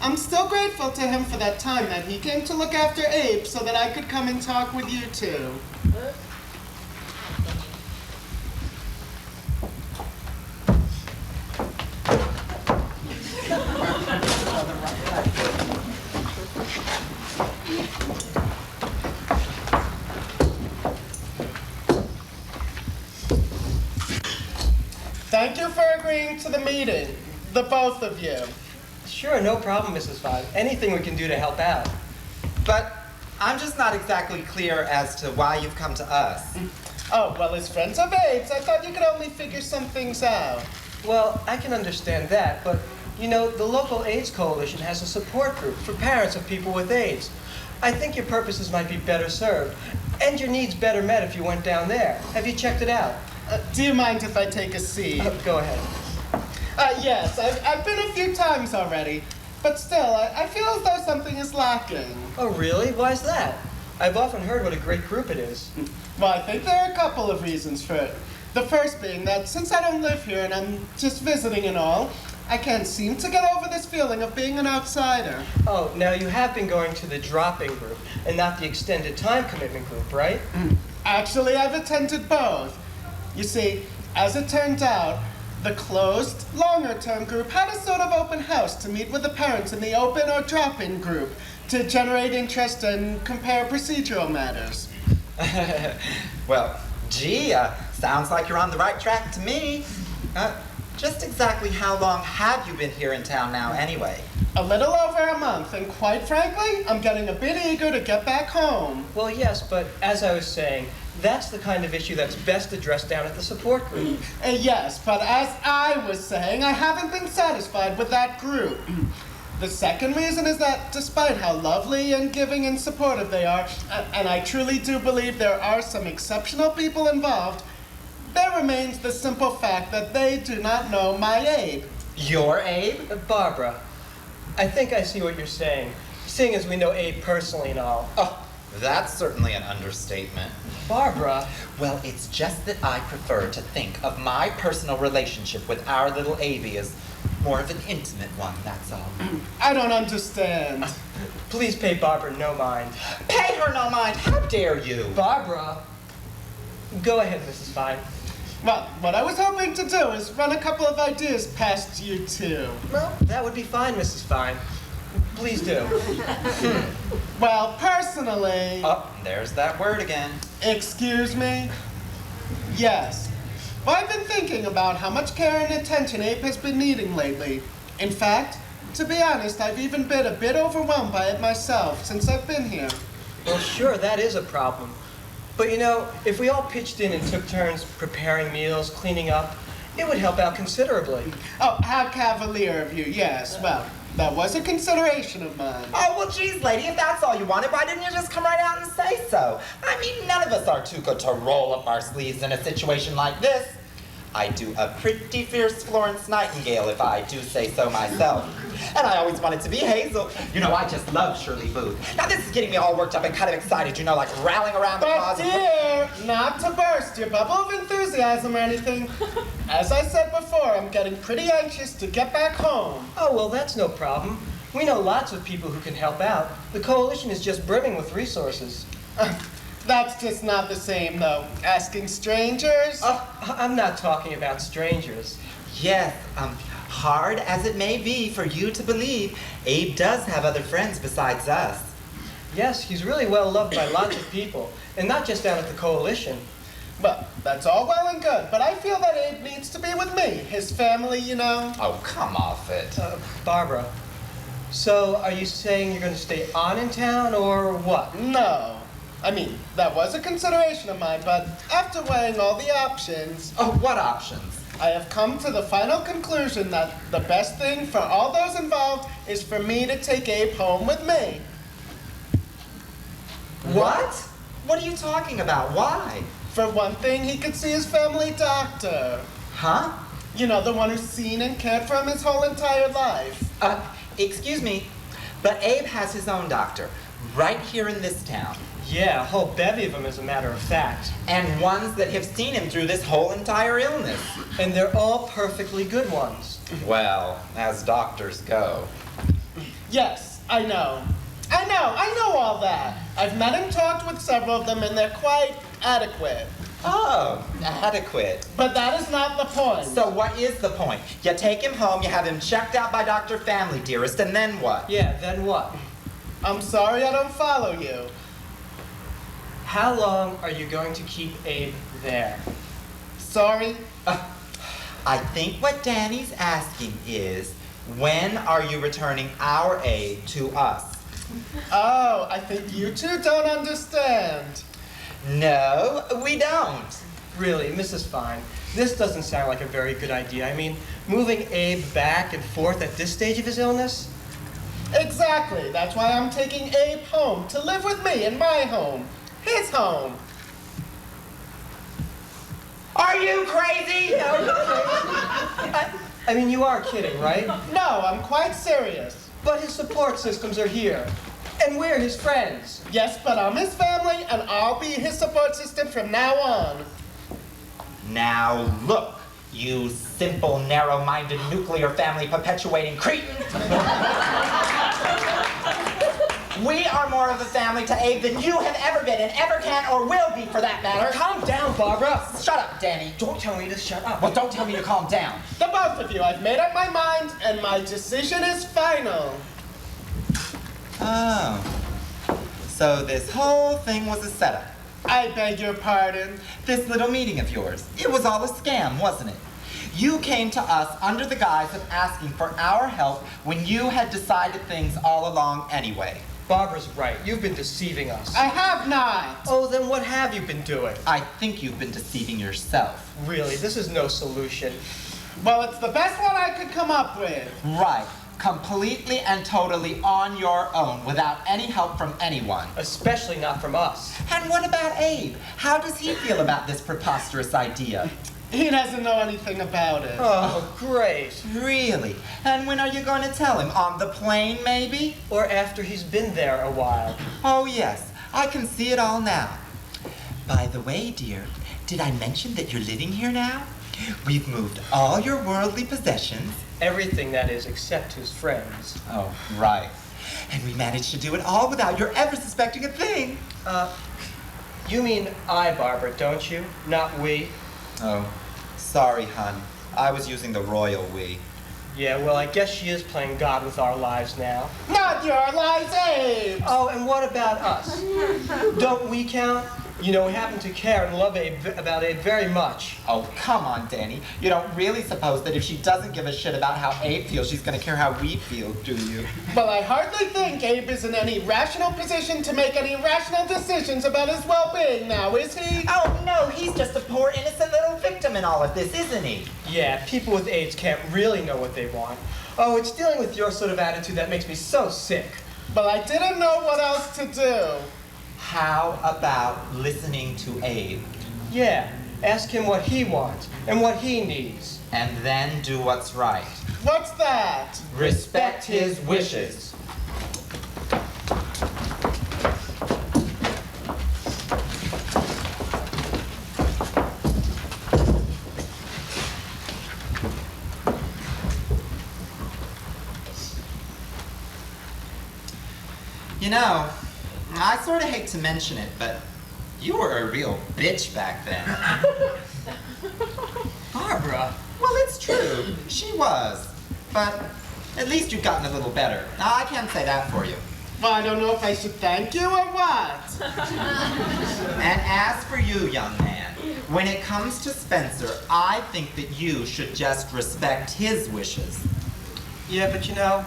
I'm still grateful to him for that time that he came to look after Abe so that I could come and talk with you two. Thank you for agreeing to the meeting, the both of you. Sure, no problem, Mrs. Fine. Anything we can do to help out. But I'm just not exactly clear as to why you've come to us. Oh, well, as friends of AIDS, I thought you could only figure some things out. Well, I can understand that, but you know, the local AIDS Coalition has a support group for parents of people with AIDS. I think your purposes might be better served, and your needs better met if you went down there. Have you checked it out? Do you mind if I take a seat? Go ahead. Yes, I've been a few times already, but still, I feel as though something is lacking. Oh, really? Why's that? I've often heard what a great group it is. Well, I think there are a couple of reasons for it. The first being that since I don't live here and I'm just visiting and all, I can't seem to get over this feeling of being an outsider. Oh, now you have been going to the drop-in group and not the extended time commitment group, right? Actually, I've attended both. You see, as it turned out, the closed, longer-term group had a sort of open house to meet with the parents in the open or drop-in group to generate interest and compare procedural matters. Well, gee, sounds like you're on the right track to me. Just exactly how long have you been here in town now, anyway? A little over a month, and quite frankly, I'm getting a bit eager to get back home. Well, yes, but as I was saying, that's the kind of issue that's best addressed down at the support group. Yes, but as I was saying, I haven't been satisfied with that group. The second reason is that despite how lovely and giving and supportive they are, and I truly do believe there are some exceptional people involved, there remains the simple fact that they do not know my Abe. Your Abe? Barbara, I think I see what you're saying, seeing as we know Abe personally and all. Oh, that's certainly an understatement. Barbara, Well, it's just that I prefer to think of my personal relationship with our little Abe as more of an intimate one, that's all. I don't understand. please pay Barbara no mind. Pay her no mind, how dare you? Barbara, go ahead, Mrs. Fine. Well, what I was hoping to do is run a couple of ideas past you two. Well, that would be fine, Mrs. Fine. Please do. Well, personally... Oh, there's that word again. Excuse me? Yes. Well, I've been thinking about how much care and attention Abe has been needing lately. In fact, to be honest, I've even been a bit overwhelmed by it myself since I've been here. Well, sure, that is a problem. But you know, if we all pitched in and took turns preparing meals, cleaning up, it would help out considerably. Oh, how cavalier of you. Yes, well, that was a consideration of mine. Oh, well, geez, lady, if that's all you wanted, why didn't you just come right out and say so? I mean, none of us are too good to roll up our sleeves in a situation like this. I do a pretty fierce Florence Nightingale, if I do say so myself. And I always wanted to be Hazel. You know, I just love Shirley Booth. Now, this is getting me all worked up and kind of excited, you know, like rallying around the But cause. dear, not to burst your bubble of enthusiasm or anything. As I said before, I'm getting pretty anxious to get back home. Oh, well, that's no problem. We know lots of people who can help out. The coalition is just brimming with resources. That's just not the same, though. Asking strangers? I'm not talking about strangers. Yes, hard as it may be for you to believe, Abe does have other friends besides us. Yes, he's really well loved by lots of people, and not just down at the coalition. Well, that's all well and good, but I feel that Abe needs to be with me. His family, you know. Oh, come off it. Barbara, so are you saying you're going to stay on in town, or what? No. I mean, that was a consideration of mine, but after weighing all the options, Oh, what options? I have come to the final conclusion that the best thing for all those involved is for me to take Abe home with me. What? What are you talking about? Why? For one thing, he could see his family doctor. Huh? You know, the one who's seen and cared for him his whole entire life. Excuse me, but Abe has his own doctor, right here in this town. Yeah, a whole bevy of them, as a matter of fact. And ones that have seen him through this whole entire illness. And they're all perfectly good ones. Well, as doctors go. Yes, I know all that. I've met and talked with several of them, and they're quite adequate. Oh, adequate. But that is not the point. So what is the point? You take him home, you have him checked out by Dr. Family Dearest, and then what? Yeah, then what? I'm sorry I don't follow you. How long are you going to keep Abe there? Sorry? I think what Danny's asking is, when are you returning our aid to us? Oh, I think you two don't understand. No, we don't. Really, Mrs. Fine, this doesn't sound like a very good idea. I mean, moving Abe back and forth at this stage of his illness? Exactly. That's why I'm taking Abe home to live with me in my home. His home. Are you crazy? I mean, you are kidding, right? No, I'm quite serious. But his support systems are here. And we're his friends. Yes, but I'm his family, and I'll be his support system from now on. Now look, you simple, narrow-minded, nuclear family perpetuating cretin. We are more of a family to Abe than you have ever been and ever can or will be for that matter. Calm down, Barbara. Shut up, Danny. Don't tell me to shut up. Well, don't tell me to calm down. The both of you, I've made up my mind, and my decision is final. Oh. So this whole thing was a setup. I beg your pardon. This little meeting of yours. It was all a scam, wasn't it? You came to us under the guise of asking for our help when you had decided things all along anyway. Barbara's right. You've been deceiving us. I have not. Oh, then what have you been doing? I think you've been deceiving yourself. Really, this is no solution. Well, it's the best one I could come up with. Right. Completely and totally on your own, without any help from anyone. Especially not from us. And what about Abe? How does he feel about this preposterous idea? He doesn't know anything about it. Oh, great. Really? And when are you going to tell him? On the plane, maybe? Or after he's been there a while. Oh, yes. I can see it all now. By the way, dear, did I mention that you're living here now? We've moved all your worldly possessions. Everything, that is, except his friends. Oh, right. And we managed to do it all without your ever suspecting a thing. You mean I, Barbara, don't you? Not we? Oh, sorry, hon. I was using the royal we. Yeah, well, I guess she is playing God with our lives now. Not your lies, Abe. Oh, and what about us? Don't we count? You know, we happen to care and love about Abe very much. Oh, come on, Danny. You don't really suppose that if she doesn't give a shit about how Abe feels, she's gonna care how we feel, do you? Well, I hardly think Abe is in any rational position to make any rational decisions about his well-being now, is he? Oh, no, he's just a poor innocent little victim in all of this, isn't he? Yeah, people with AIDS can't really know what they want. Oh, it's dealing with your sort of attitude that makes me so sick. But I didn't know what else to do. How about listening to Abe? Yeah, ask him what he wants and what he needs. And then do what's right. What's that? Respect his wishes. You know, I sort of hate to mention it, but you were a real bitch back then. Barbara. Well, it's true. She was. But at least you've gotten a little better. Now, I can't say that for you. Well, I don't know if I should thank you or what. And as for you, young man, when it comes to Spencer, I think that you should just respect his wishes. Yeah, but you know,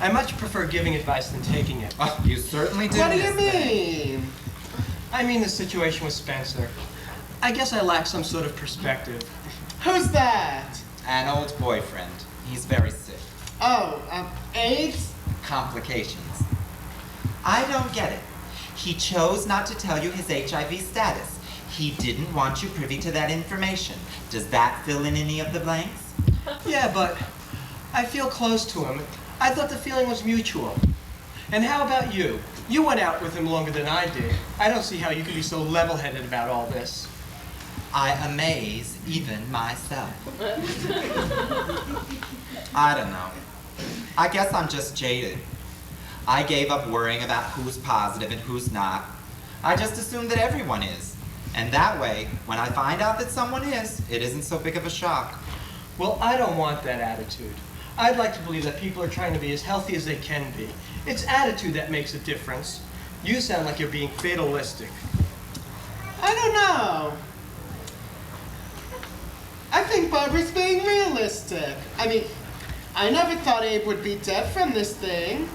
I much prefer giving advice than taking it. Oh, you certainly do. What do you Miss Thing. mean? I mean the situation with Spencer. I guess I lack some sort of perspective. Who's that? An old boyfriend. He's very sick. Oh, AIDS? Complications. I don't get it. He chose not to tell you his HIV status. He didn't want you privy to that information. Does that fill in any of the blanks? Yeah, but I feel close to him. I thought the feeling was mutual. And how about you? You went out with him longer than I did. I don't see how you could be so level-headed about all this. I amaze even myself. I don't know. I guess I'm just jaded. I gave up worrying about who's positive and who's not. I just assume that everyone is. And that way, when I find out that someone is, it isn't so big of a shock. Well, I don't want that attitude. I'd like to believe that people are trying to be as healthy as they can be. It's attitude that makes a difference. You sound like you're being fatalistic. I don't know. I think think Barbara's being realistic. I mean, I never thought Abe would be dead from this thing.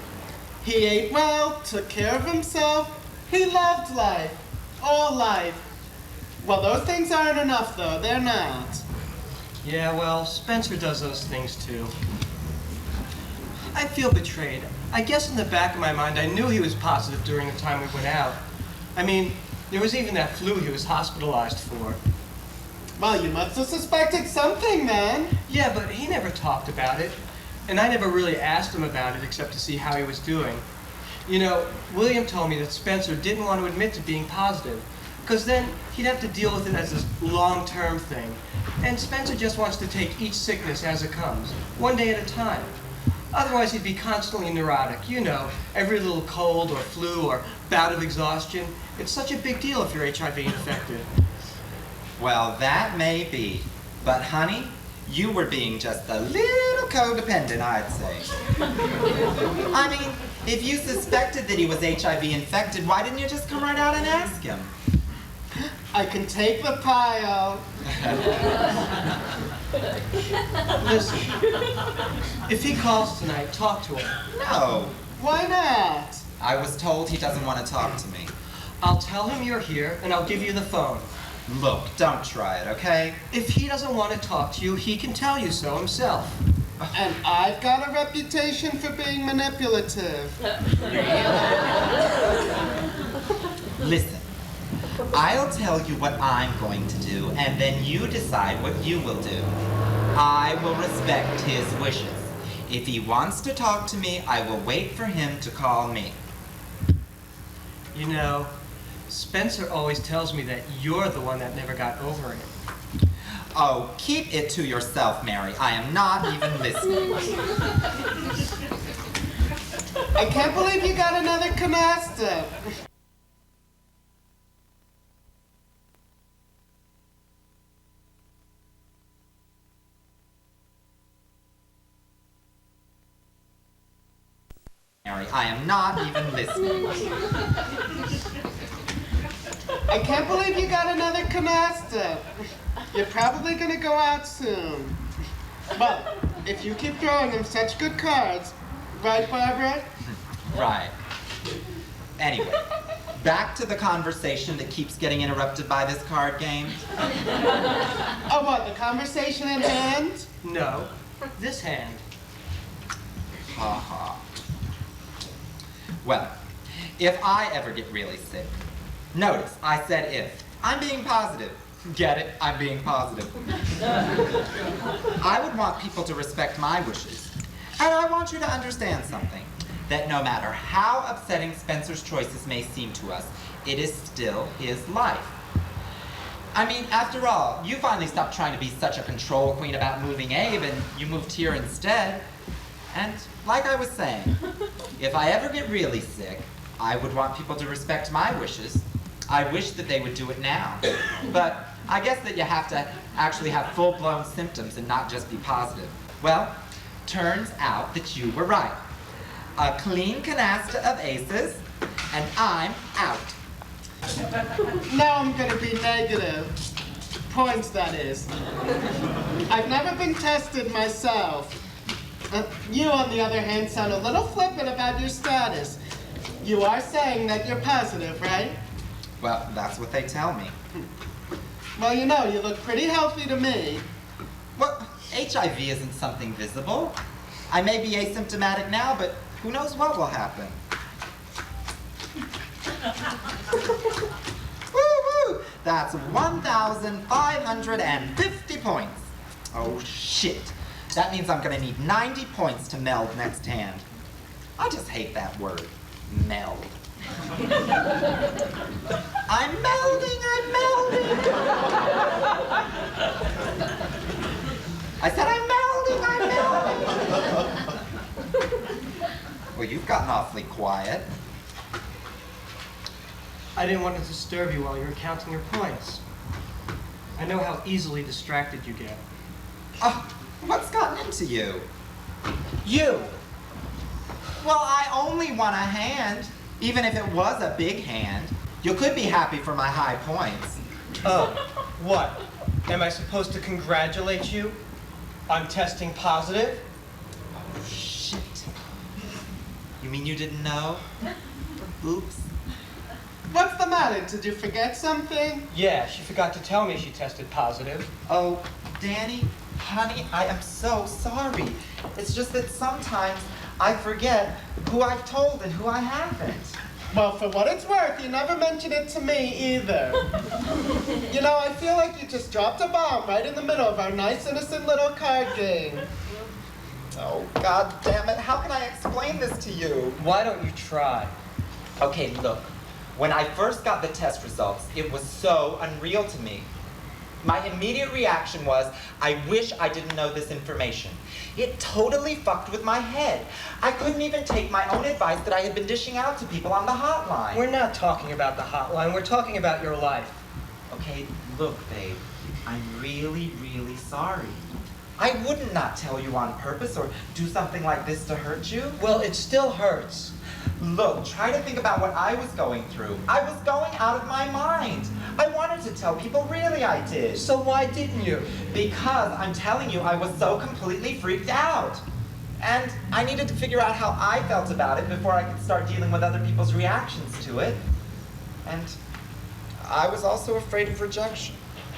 He ate well, took care of himself. He loved life. All life. Well, those things aren't enough, though. They're not. Yeah, well, Spencer does those things too. I feel betrayed. I guess in the back of my mind, I knew he was positive during the time we went out. I mean, there was even that flu he was hospitalized for. Well, you must have suspected something, then. Yeah, but he never talked about it. And I never really asked him about it except to see how he was doing. You know, William told me that Spencer didn't want to admit to being positive, because then he'd have to deal with it as this long-term thing. And Spencer just wants to take each sickness as it comes, one day at a time. Otherwise, he'd be constantly neurotic. You know, every little cold or flu or bout of exhaustion. It's such a big deal if you're HIV infected. Well, that may be. But honey, you were being just a little codependent, I'd say. I mean, if you suspected that he was HIV infected, why didn't you just come right out and ask him? I can take the pile. Listen, if he calls tonight, talk to him. No. Why not? I was told he doesn't want to talk to me. I'll tell him you're here, and I'll give you the phone. Look, don't try it, okay? If he doesn't want to talk to you, he can tell you so himself. And I've got a reputation for being manipulative. Listen, I'll tell you what I'm going to do, and then you decide what you will do. I will respect his wishes. If he wants to talk to me, I will wait for him to call me. You know, Spencer always tells me that you're the one that never got over it. Oh, keep it to yourself, Mary. I am not even listening. I can't believe you got another canasta. Mary, I am not even listening. I can't believe you got another canasta. You're probably gonna go out soon. But if you keep throwing him such good cards, right, Barbara? Right. Anyway, back to the conversation that keeps getting interrupted by this card game. Oh, what, the conversation at hand? No, this hand. Ha ha. Well, if I ever get really sick, notice I said if. I'm being positive. Get it? I'm being positive. I would want people to respect my wishes. And I want you to understand something. That no matter how upsetting Spencer's choices may seem to us, it is still his life. I mean, after all, you finally stopped trying to be such a control queen about moving Abe, and you moved here instead. And like I was saying, if I ever get really sick, I would want people to respect my wishes. I wish that they would do it now. But I guess that you have to actually have full-blown symptoms and not just be positive. Well, turns out that you were right. A clean canasta of aces, and I'm out. Now I'm gonna be negative. Points, that is. I've never been tested myself. You, on the other hand, sound a little flippant about your status. You are saying that you're positive, right? Well, that's what they tell me. Well, you know, you look pretty healthy to me. Well, HIV isn't something visible. I may be asymptomatic now, but who knows what will happen. Woo-hoo! That's 1,550 points. Oh, shit. That means I'm gonna need 90 points to meld next hand. I just hate that word, meld. I'm melding, I'm melding. I said I'm melding, I'm melding. Well, you've gotten awfully quiet. I didn't want to disturb you while you were counting your points. I know how easily distracted you get. Oh, what's gotten into you? You. Well, I only want a hand, even if it was a big hand. You could be happy for my high points. Oh, what? Am I supposed to congratulate you on testing positive? Oh, shit. You mean you didn't know? Oops. What's the matter? Did you forget something? Yeah, she forgot to tell me she tested positive. Oh, Danny, honey, I am so sorry. It's just that sometimes I forget who I've told and who I haven't. Well, for what it's worth, you never mentioned it to me either. You know, I feel like you just dropped a bomb right in the middle of our nice, innocent little card game. Oh, God damn it. How can I explain this to you? Why don't you try? Okay, look. When I first got the test results, it was so unreal to me. My immediate reaction was, I wish I didn't know this information. It totally fucked with my head. I couldn't even take my own advice that I had been dishing out to people on the hotline. We're not talking about the hotline, we're talking about your life. Okay, look, babe. I'm really, really sorry. I wouldn't not tell you on purpose or do something like this to hurt you. Well, it still hurts. Look, try to think about what I was going through. I was going out of my mind. I wanted to tell people, really I did. So why didn't you? Because I'm telling you, I was so completely freaked out. And I needed to figure out how I felt about it before I could start dealing with other people's reactions to it. And I was also afraid of rejection.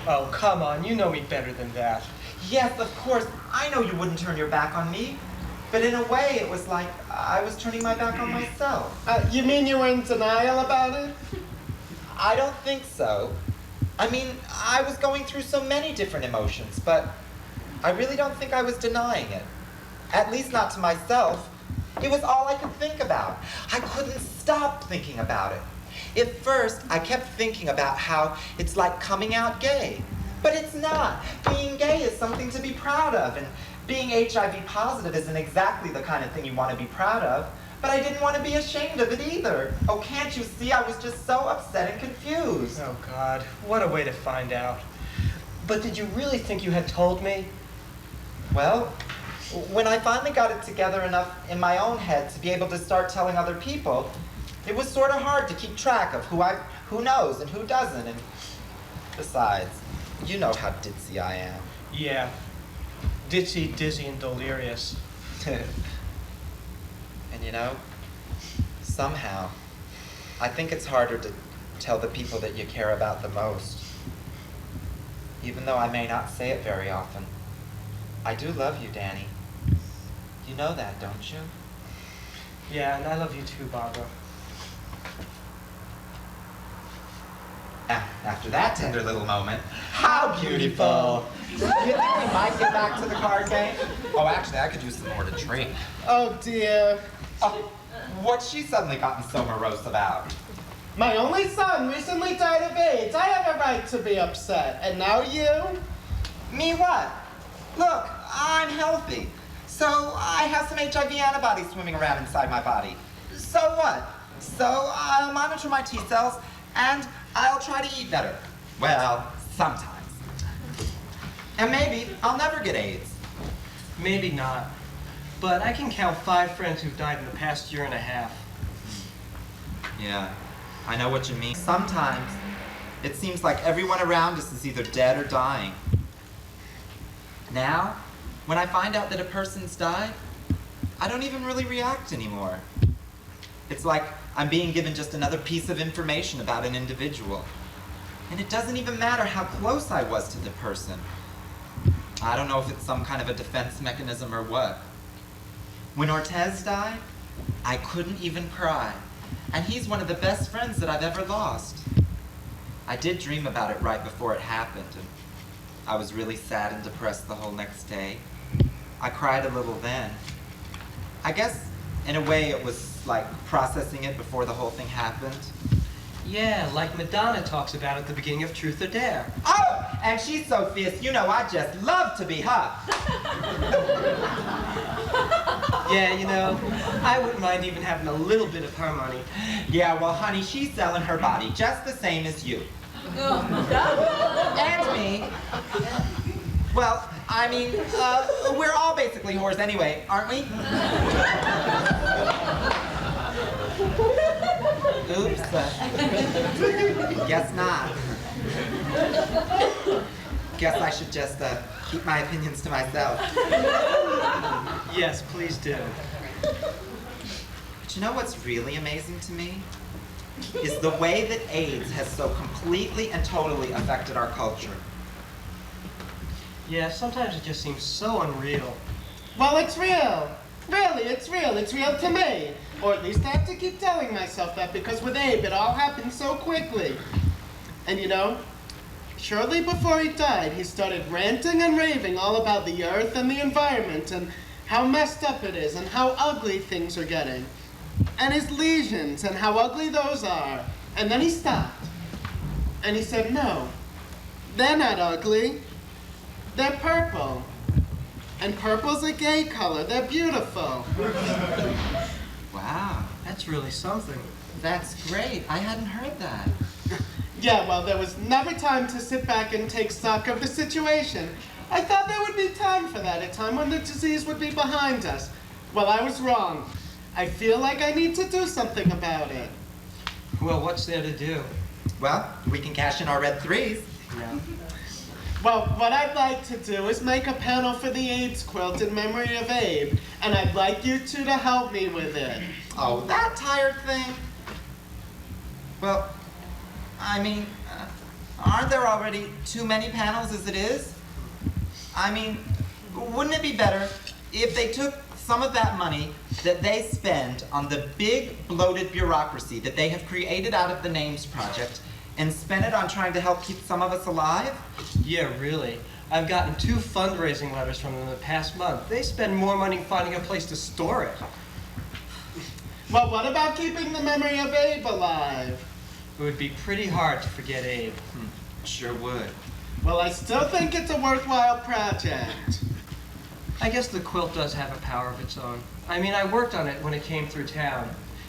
Oh, come on, you know me better than that. Yes, of course, I know you wouldn't turn your back on me. But in a way, it was like I was turning my back on myself. You mean you were in denial about it? I don't think so. I mean, I was going through so many different emotions, but I really don't think I was denying it. At least not to myself. It was all I could think about. I couldn't stop thinking about it. At first, I kept thinking about how it's like coming out gay. But it's not. Being gay is something to be proud of, and being HIV positive isn't exactly the kind of thing you want to be proud of. But I didn't want to be ashamed of it either. Oh, can't you see? I was just so upset and confused. Oh, God, what a way to find out. But did you really think you had told me? Well, when I finally got it together enough in my own head to be able to start telling other people, it was sort of hard to keep track of who knows and who doesn't. And besides, you know how ditzy I am. Yeah. Ditzy, dizzy, and delirious. And you know, somehow, I think it's harder to tell the people that you care about the most. Even though I may not say it very often. I do love you, Danny. You know that, don't you? Yeah, and I love you too, Barbara. After that tender little moment, how beautiful! You think we might get back to the card game? Oh, actually, I could use some more to drink. Oh, dear. Oh, what's she suddenly gotten so morose about? My only son recently died of AIDS. I have a right to be upset. And now you? Me what? Look, I'm healthy. So I have some HIV antibodies swimming around inside my body. So what? So I'll monitor my T cells and I'll try to eat better. Well, sometimes. And maybe I'll never get AIDS. Maybe not. But I can count 5 friends who've died in the past year and a half. Yeah, I know what you mean. Sometimes it seems like everyone around us is either dead or dying. Now, when I find out that a person's died, I don't even really react anymore. It's like I'm being given just another piece of information about an individual. And it doesn't even matter how close I was to the person. I don't know if it's some kind of a defense mechanism or what. When Ortez died, I couldn't even cry. And he's one of the best friends that I've ever lost. I did dream about it right before it happened, and I was really sad and depressed the whole next day. I cried a little then. I guess, in a way, it was like processing it before the whole thing happened. Yeah, like Madonna talks about at the beginning of Truth or Dare. Oh, and she's so fierce, you know I just love to be her. Yeah, you know, I wouldn't mind even having a little bit of her money. Yeah, well, honey, she's selling her body just the same as you. And me. Well, I mean, we're all basically whores anyway, aren't we? Oops. Guess not. guess I should just keep my opinions to myself. Yes, please do. But you know what's really amazing to me? Is the way that AIDS has so completely and totally affected our culture. Yeah, sometimes it just seems so unreal. Well, it's real. Really, it's real. It's real to me. Or at least I have to keep telling myself that, because with Abe, it all happened so quickly. And you know, shortly before he died, he started ranting and raving all about the earth and the environment and how messed up it is and how ugly things are getting. And his lesions and how ugly those are. And then he stopped. And he said, no, they're not ugly. They're purple. And purple's a gay color. They're beautiful. Wow, That's really something. that's great. I hadn't heard that. Yeah, well, there was never time to sit back and take stock of the situation. I thought there would be time for that, a time when the disease would be behind us. Well, I was wrong. I feel like I need to do something about it. Well, what's there to do? Well, we can cash in our red threes. No. Well, what I'd like to do is make a panel for the AIDS quilt in memory of Abe, and I'd like you two to help me with it. Oh, that tired thing? Well, I mean, aren't there already too many panels as it is? I mean, wouldn't it be better if they took some of that money that they spend on the big bloated bureaucracy that they have created out of the Names Project and spent it on trying to help keep some of us alive? Yeah, really. I've gotten 2 fundraising letters from them in the past month. They spend more money finding a place to store it. Well, what about keeping the memory of Abe alive? It would be pretty hard to forget Abe. Sure would. Well, I still think it's a worthwhile project. I guess the quilt does have a power of its own. I mean, I worked on it when it came through town.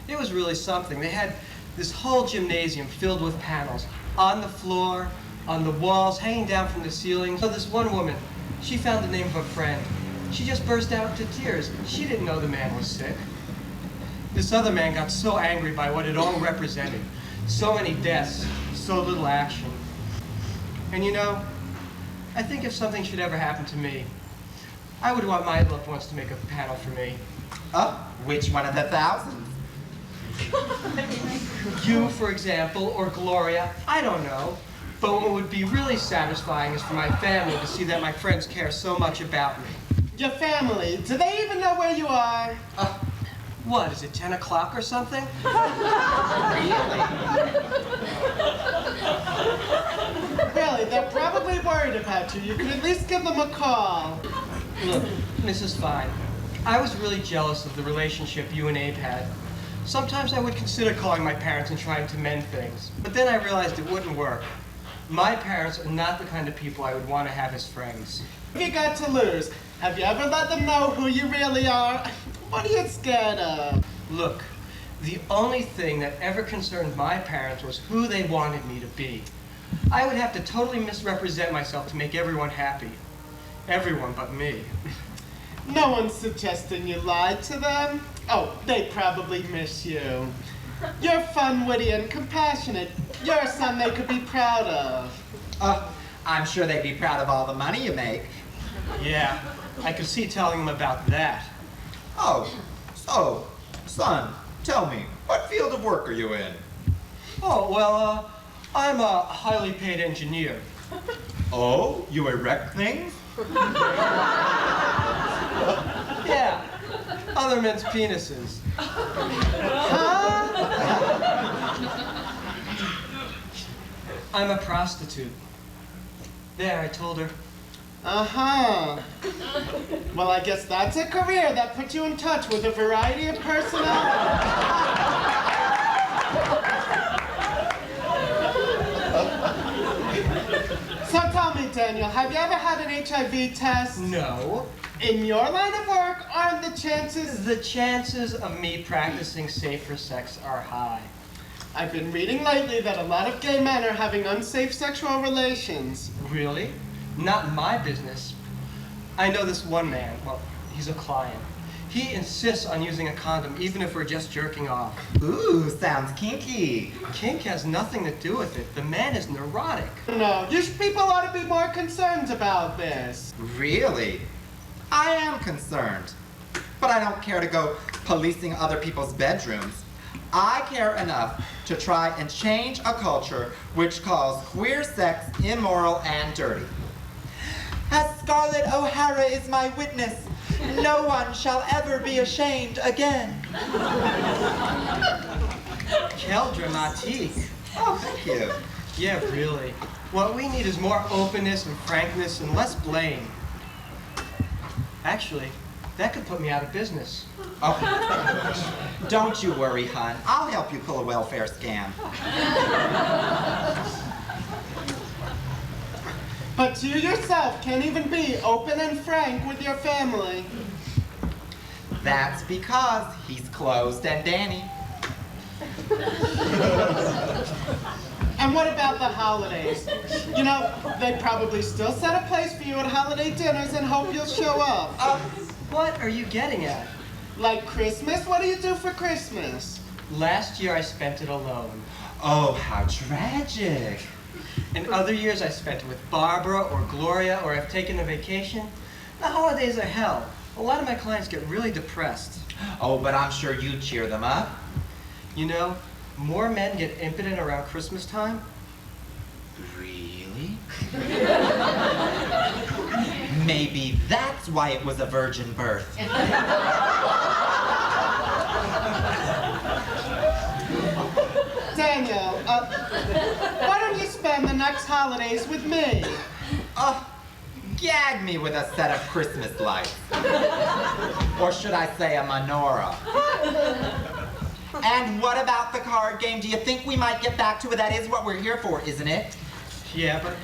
It was really something. They had this whole gymnasium filled with panels on the floor, on the walls, hanging down from the ceiling. So this one woman, she found the name of a friend. She just burst out into tears. She didn't know the man was sick. This other man got so angry by what it all represented. So many deaths, so little action. And you know, I think if something should ever happen to me, I would want my loved ones to make a panel for me. Which one of the thousands? You, for example, or Gloria, I don't know. But what would be really satisfying is for my family to see that my friends care so much about me. Your family, do they even know where you are? What, is it 10 o'clock or something? Really, they're probably worried about you. You could at least give them a call. Look, Mrs. Fine, I was really jealous of the relationship you and Abe had. Sometimes I would consider calling my parents and trying to mend things, but then I realized it wouldn't work. My parents are not the kind of people I would want to have as friends. What have you got to lose? Have you ever let them know who you really are? What are you scared of? Look, the only thing that ever concerned my parents was who they wanted me to be. I would have to totally misrepresent myself to make everyone happy. Everyone but me. No one's suggesting you lied to them. Oh, they probably miss you. You're fun, witty, and compassionate. You're a son they could be proud of. I'm sure they'd be proud of all the money you make. Yeah, I could see telling them about that. Oh, so, son, tell me, what field of work are you in? Oh, well, I'm a highly paid engineer. Oh, you erect things? Yeah, other men's penises. I'm a prostitute. There, I told her. Uh-huh. Well, I guess that's a career that puts you in touch with a variety of personalities. So tell me, Daniel, have you ever had an HIV test? No. In your line of work, aren't the chances... The chances of me practicing safer sex are high. I've been reading lately that a lot of gay men are having unsafe sexual relations. Really? Not my business. I know this one man, well, he's a client. He insists on using a condom even if we're just jerking off. Ooh, sounds kinky. Kink has nothing to do with it. The man is neurotic. No, you people ought to be more concerned about this. Really? I am concerned. But I don't care to go policing other people's bedrooms. I care enough to try and change a culture which calls queer sex immoral and dirty. As Scarlett O'Hara is my witness, no one shall ever be ashamed again. Quelle dramatique. Oh, thank you. Yeah, really. What we need is more openness and frankness and less blame. Actually, that could put me out of business. Oh, don't you worry, hon. I'll help you pull a welfare scam. But you yourself can't even be open and frank with your family. That's because he's closed and Danny. And what about the holidays? You know, they probably still set a place for you at holiday dinners and hope you'll show up. What are you getting at? Like Christmas? What do you do for Christmas? Last year I spent it alone. Oh, how tragic. In other years I spent it with Barbara or Gloria or I've taken a vacation. The holidays are hell. A lot of my clients get really depressed. Oh, but I'm sure you cheer them up. You know, more men get impotent around Christmas time. Really? Maybe that's why it was a virgin birth. Daniel, why don't you spend the next holidays with me? Gag me with a set of Christmas lights. Or should I say a menorah? And what about the card game? Do you think we might get back to it? That is what we're here for, isn't it? Yeah, but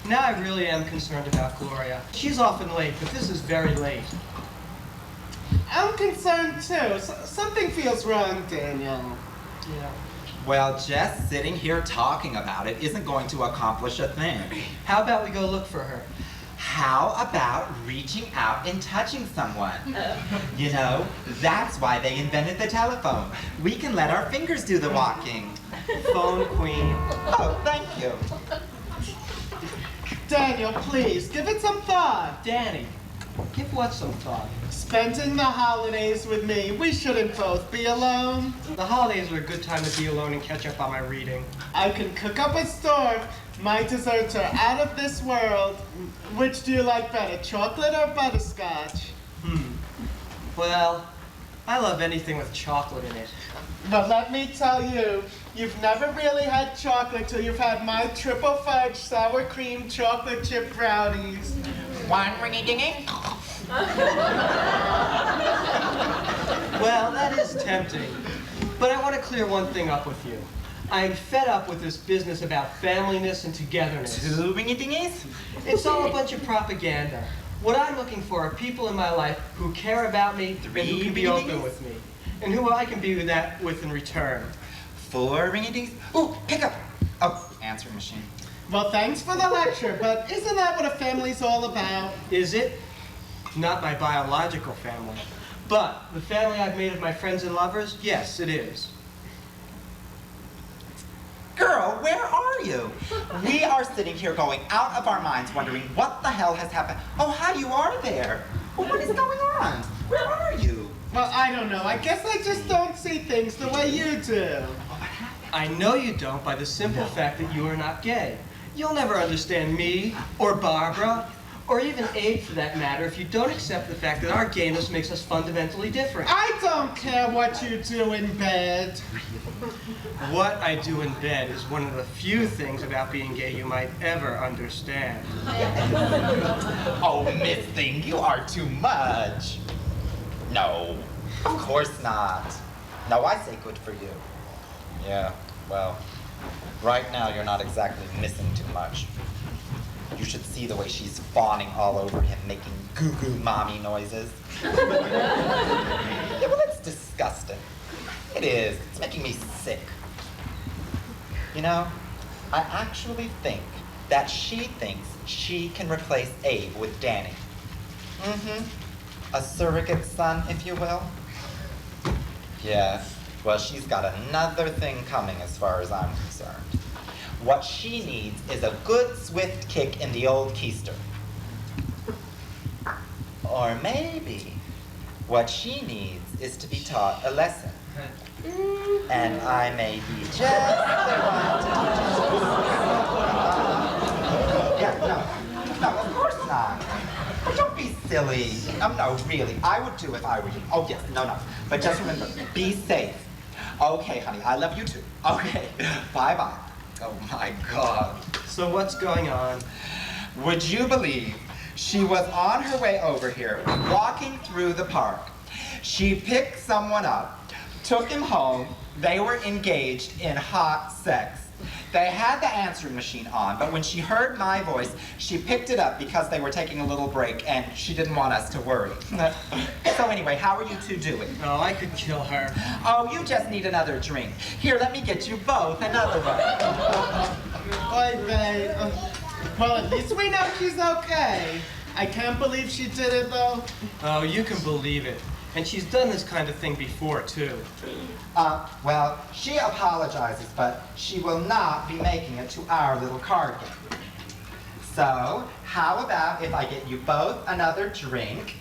now I really am concerned about Gloria. She's often late, but this is very late. I'm concerned too. Something feels wrong, Daniel. Yeah. Well, just sitting here talking about it isn't going to accomplish a thing. How about we go look for her? How about reaching out and touching someone? You know, that's why they invented the telephone. We can let our fingers do the walking. Phone queen. Oh, thank you. Daniel, please, give it some thought. Danny, give what some thought? Spending the holidays with me. We shouldn't both be alone. The holidays are a good time to be alone and catch up on my reading. I can cook up a storm. My desserts are out of this world. Which do you like better, chocolate or butterscotch? Well, I love anything with chocolate in it. But let me tell you, you've never really had chocolate till you've had my triple fudge sour cream chocolate chip brownies. One ringy-dingy. Well, that is tempting. But I want to clear one thing up with you. I'm fed up with this business about familyness and togetherness. Two ringy-dingies? It's all a bunch of propaganda. What I'm looking for are people in my life who care about me and who can be open with me. And who I can be with in return. Four ringy-dingies? Ooh, pick up. Oh, answering machine. Well, thanks for the lecture, but isn't that what a family's all about? Is it? Not my biological family. But the family I've made of my friends and lovers, yes, it is. Girl, where are you? We are sitting here going out of our minds wondering what the hell has happened. Oh, hi, you are there. Well, what is going on? Where are you? Well, I don't know. I guess I just don't see things the way you do. I know you don't by the simple fact that you are not gay. You'll never understand me, or Barbara, or even Abe for that matter, if you don't accept the fact that our gayness makes us fundamentally different. I don't care what you do in bed. What I do in bed is one of the few things about being gay you might ever understand. Oh, Miss Thing, you are too much. No, of course not. No, I say good for you. Yeah, well, right now you're not exactly missing too much. You should see the way she's fawning all over him, making goo-goo mommy noises. Yeah, well, it's disgusting. It is. It's making me sick. You know, I actually think that she thinks she can replace Abe with Danny. a surrogate son, if you will. Yeah, well, she's got another thing coming as far as I'm concerned. What she needs is a good swift kick in the old keister. Or maybe what she needs is to be taught a lesson. And I may be just the one to teach her. Yeah, no, of course not. Oh, don't be silly. No, really, I would too if I were you. Oh, yes, no. But just remember, be safe. Okay, honey, I love you too. Okay, bye-bye. Oh, my God. So what's going on? Would you believe she was on her way over here, walking through the park. She picked someone up, took him home. They were engaged in hot sex. They had the answering machine on, but when she heard my voice, she picked it up because they were taking a little break and she didn't want us to worry. So anyway, how are you two doing? Oh, I could kill her. Oh, you just need another drink. Here, let me get you both another one. Oy vey. Well, at least we know she's okay. I can't believe she did it, though. Oh, you can believe it. And she's done this kind of thing before, too. Well, she apologizes, but she will not be making it to our little card game. So, how about if I get you both another drink,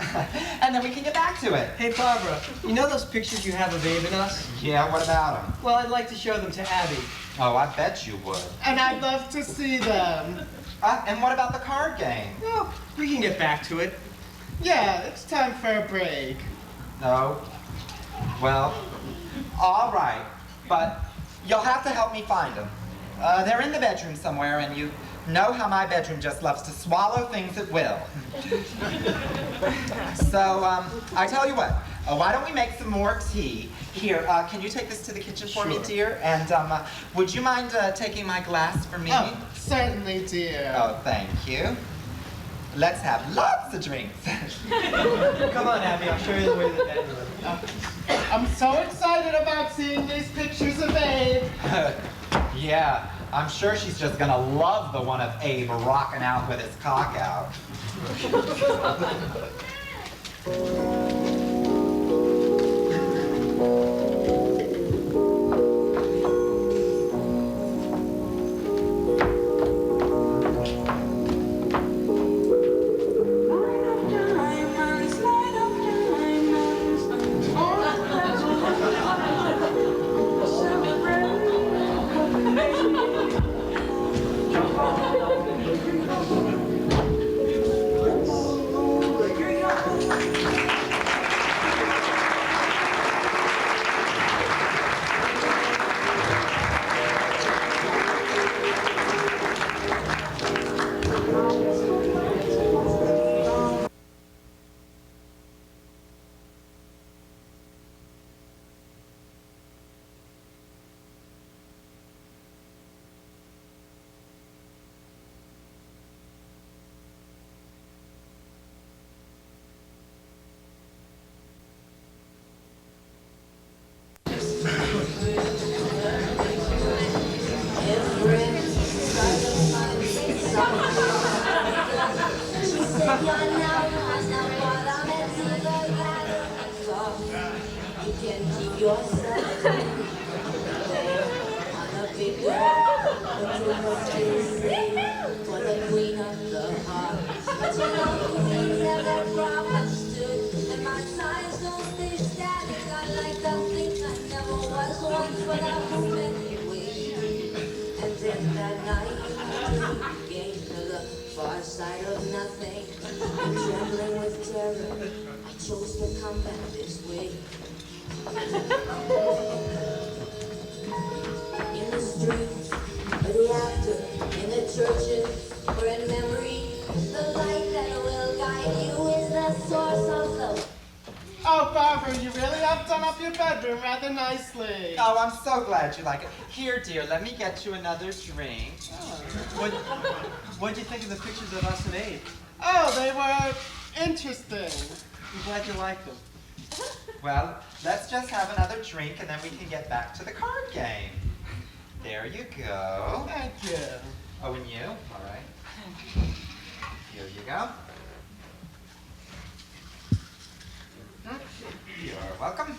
and then we can get back to it? Hey, Barbara, you know those pictures you have of Abe and us? Yeah, what about them? Well, I'd like to show them to Abby. Oh, I bet you would. And I'd love to see them. And what about the card game? Well, we can get back to it. Yeah, it's time for a break. No. Well, all right, but you'll have to help me find them. They're in the bedroom somewhere, and you know how my bedroom just loves to swallow things at will. So, I tell you what, why don't we make some more tea? Here, can you take this to the kitchen for me, dear? And would you mind taking my glass for me? Oh, certainly, dear. Oh, thank you. Let's have lots of drinks. Come on, Abby, I'll show you the way to the bedroom. I'm so excited about seeing these pictures of Abe. Yeah, I'm sure she's just gonna love the one of Abe rocking out with his cock out. Oh, Barbara, you really have done up your bedroom rather nicely. Oh, I'm so glad you like it. Here, dear, let me get you another drink. What'd you think of the pictures of us and Abe? Oh, they were interesting. I'm glad you liked them. Well, let's just have another drink and then we can get back to the card game. There you go. Thank you. Oh, and you? All right. Here you go. welcome.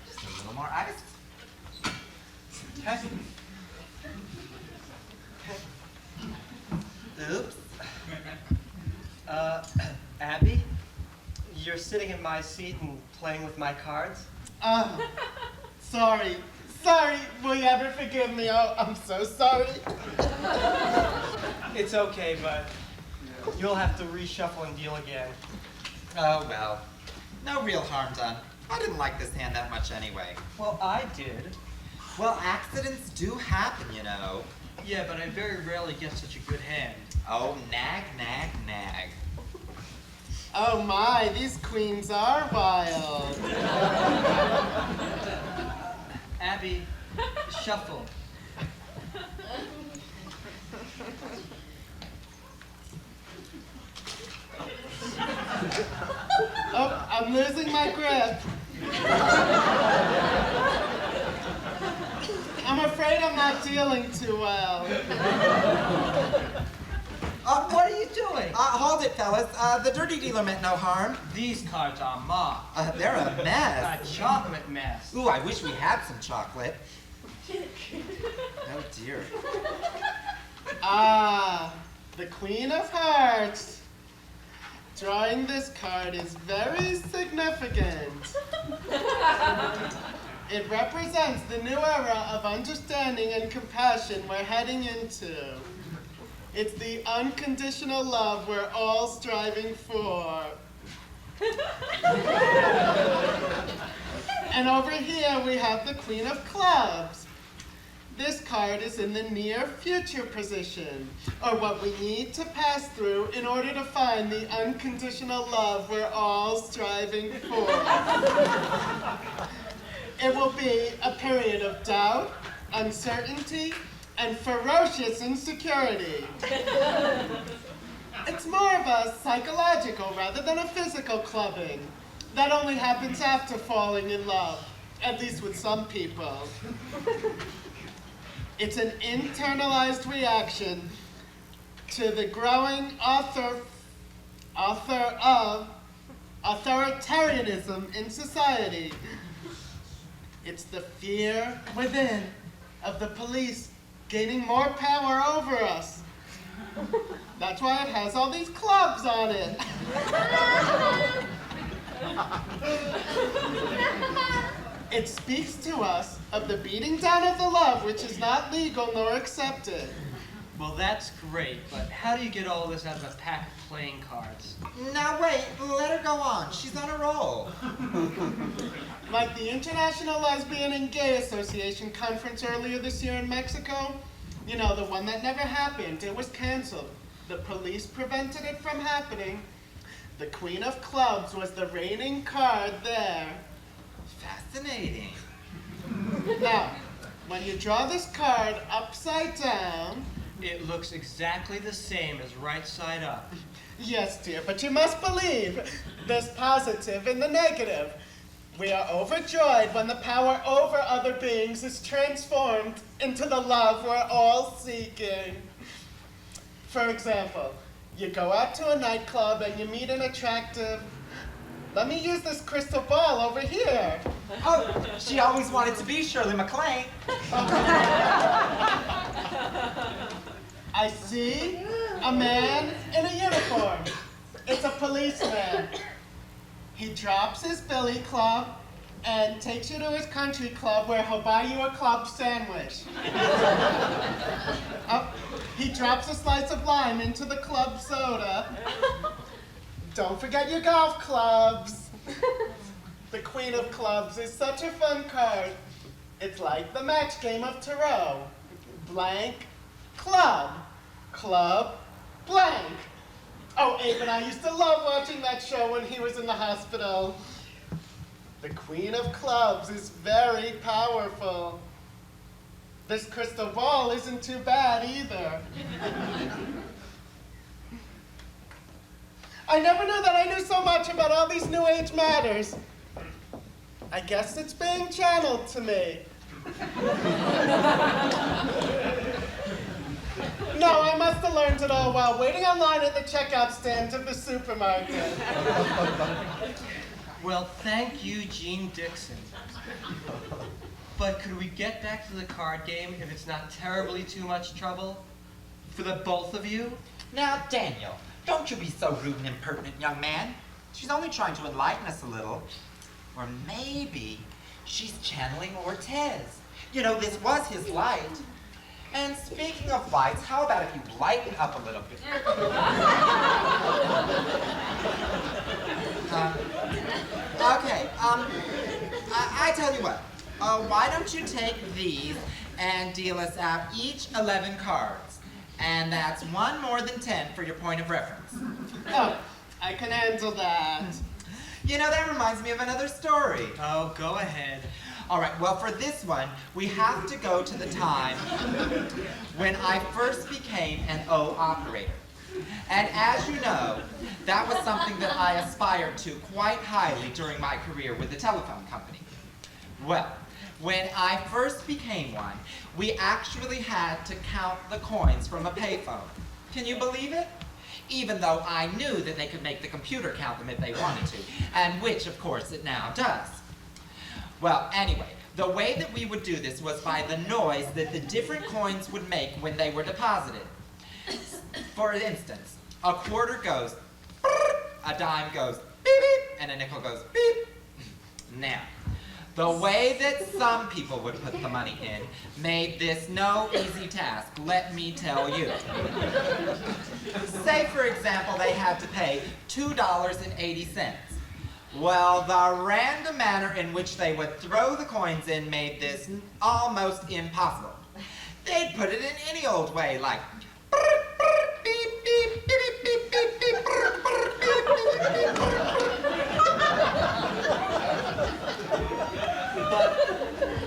Just a little more ice. Okay. Oops. Abby, you're sitting in my seat and playing with my cards? Sorry. Sorry. Will you ever forgive me? Oh, I'm so sorry. It's okay, but you'll have to reshuffle and deal again. Oh, well. No real harm done. I didn't like this hand that much anyway. Well, I did. Well, accidents do happen, you know. Yeah, but I very rarely get such a good hand. Oh, nag, nag, nag. Oh my, these queens are wild. Abby, shuffle. Oh, I'm losing my grip. I'm afraid I'm not dealing too well. What are you doing? Hold it, fellas. The dirty dealer meant no harm. These cards are mine. They're a A mess. chocolate mess. Ooh, I wish we had some chocolate. Oh, dear. Ah, the Queen of Hearts. Drawing this card is very significant. It represents the new era of understanding and compassion we're heading into. It's the unconditional love we're all striving for. And over here we have the Queen of Clubs. This card is in the near future position, or what we need to pass through in order to find the unconditional love we're all striving for. It will be a period of doubt, uncertainty, and ferocious insecurity. It's more of a psychological rather than a physical clubbing. That only happens after falling in love, at least with some people. It's an internalized reaction to the growing author of authoritarianism in society. It's the fear within of the police gaining more power over us. That's why it has all these clubs on it. It speaks to us of the beating down of the love which is not legal nor accepted. Well, that's great, but how do you get all this out of a pack of playing cards? Now wait, let her go on. She's on a roll. Like the International Lesbian and Gay Association conference earlier this year in Mexico, you know, the one that never happened, it was canceled. The police prevented it from happening. The Queen of Clubs was the reigning card there. Fascinating. Now, when you draw this card upside down, It looks exactly the same as right side up. yes, dear, but you must believe there's positive and the negative. We are overjoyed when the power over other beings is transformed into the love we're all seeking. For example, you go out to a nightclub and you meet an attractive... Let me use this crystal ball over here. Oh, she always wanted to be Shirley MacLaine. I see a man in a uniform. It's a policeman. He drops his billy club and takes you to his country club where he'll buy you a club sandwich. He drops a slice of lime into the club soda. Don't forget your golf clubs. The Queen of Clubs is such a fun card. It's like the match game of tarot. Blank, club, club, blank. Oh, Abe and I used to love watching that show when he was in the hospital. The Queen of Clubs is very powerful. This crystal ball isn't too bad either. I never knew that I knew so much about all these New Age matters. I guess it's being channeled to me. No, I must have learned it all while waiting online at the checkout stand of the supermarket. Well, thank you, Gene Dixon. But could we get back to the card game if it's not terribly too much trouble? For the both of you? Now, Daniel, don't you be so rude and impertinent, young man. She's only trying to enlighten us a little. Or maybe she's channeling Ortez. You know, this was his light. And speaking of lights, how about if you lighten up a little bit? Okay, I tell you what. Why don't you take these and deal us out each 11 cards? And that's one more than 10 for your point of reference. Oh, I can handle that. You know, that reminds me of another story. Oh, go ahead. All right, well, for this one, we have to go to the time when I first became an O operator. And as you know, that was something that I aspired to quite highly during my career with the telephone company. Well, when I first became one, we actually had to count the coins from a payphone. Can you believe it? Even though I knew that they could make the computer count them if they wanted to, and which, of course, it now does. Well, anyway, the way that we would do this was by the noise that the different coins would make when they were deposited. For instance, a quarter goes, a dime goes, beep, beep, and a nickel goes, beep. Now, the way that some people would put the money in made this no easy task, let me tell you. Say, for example, they had to pay $2.80. Well, the random manner in which they would throw the coins in made this almost impossible. They'd put it in any old way, like beep, beep, beep, beep, beep, beep, beep, But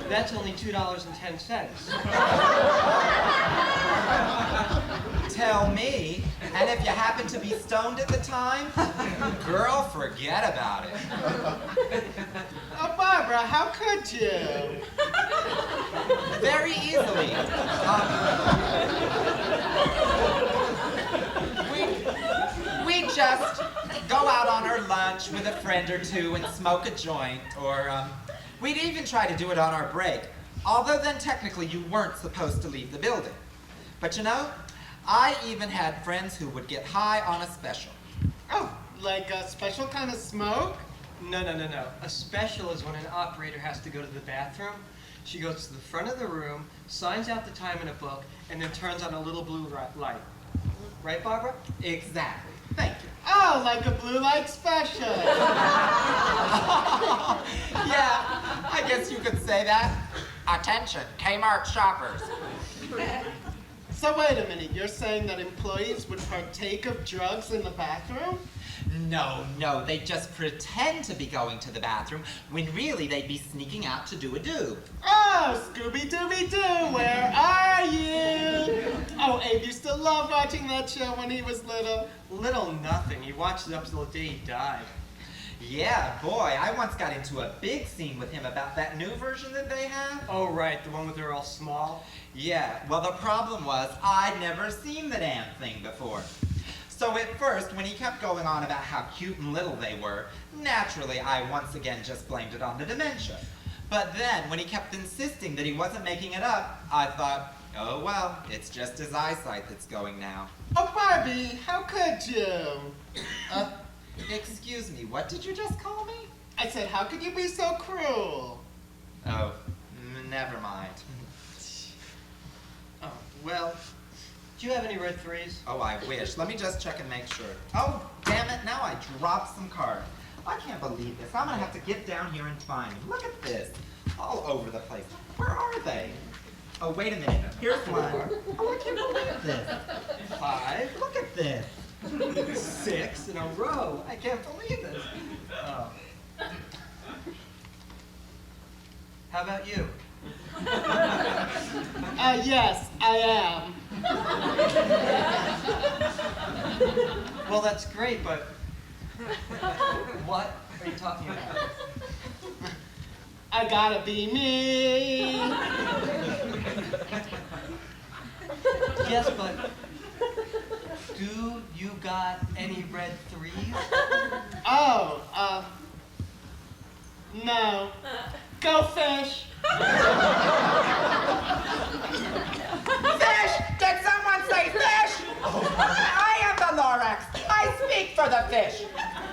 that's only $2.10. Tell me, and if you happen to be stoned at the time, girl, forget about it. Oh, Barbara, how could you? Very easily. We just go out on our lunch with a friend or two and smoke a joint, or we'd even try to do it on our break. Although then technically you weren't supposed to leave the building. But you know, I even had friends who would get high on a special. Oh, like a special kind of smoke? No. A special is when an operator has to go to the bathroom. She goes to the front of the room, signs out the time in a book, and then turns on a little blue light. Right, Barbara? Exactly. Thank you. Oh, like a blue light special. Yeah, I guess you could say that. Attention, Kmart shoppers. So wait a minute, you're saying that employees would partake of drugs in the bathroom? No, they just pretend to be going to the bathroom when really they'd be sneaking out to do a do. Oh, Scooby-Dooby-Doo, where are you? Oh, Abe used to love watching that show when he was little. Little nothing. He watched it up till the day he died. Yeah, boy, I once got into a big scene with him about that new version that they have. Oh, right, the one where they're all small. Yeah, well, the problem was I'd never seen the damn thing before. So at first, when he kept going on about how cute and little they were, naturally, I once again just blamed it on the dementia. But then, when he kept insisting that he wasn't making it up, I thought, oh well, it's just his eyesight that's going now. Oh, Barbie, how could you? Excuse me, what did you just call me? I said, how could you be so cruel? Oh, never mind. Oh, well, do you have any red threes? Oh, I wish. Let me just check and make sure. Oh, damn it, now I dropped some cards. I can't believe this. I'm gonna have to get down here and find them. Look at this. All over the place. Where are they? Oh, wait a minute. Here's one. Oh, I can't believe this. 5, Look at this. 6 in a row. I can't believe this. Oh. How about you? Yes, I am. Well, that's great, but what are you talking about? I gotta be me. Yes, but do you got any red threes? Oh, No. Go fish. Fish! Did someone say fish? I am the Lorax. I speak for the fish,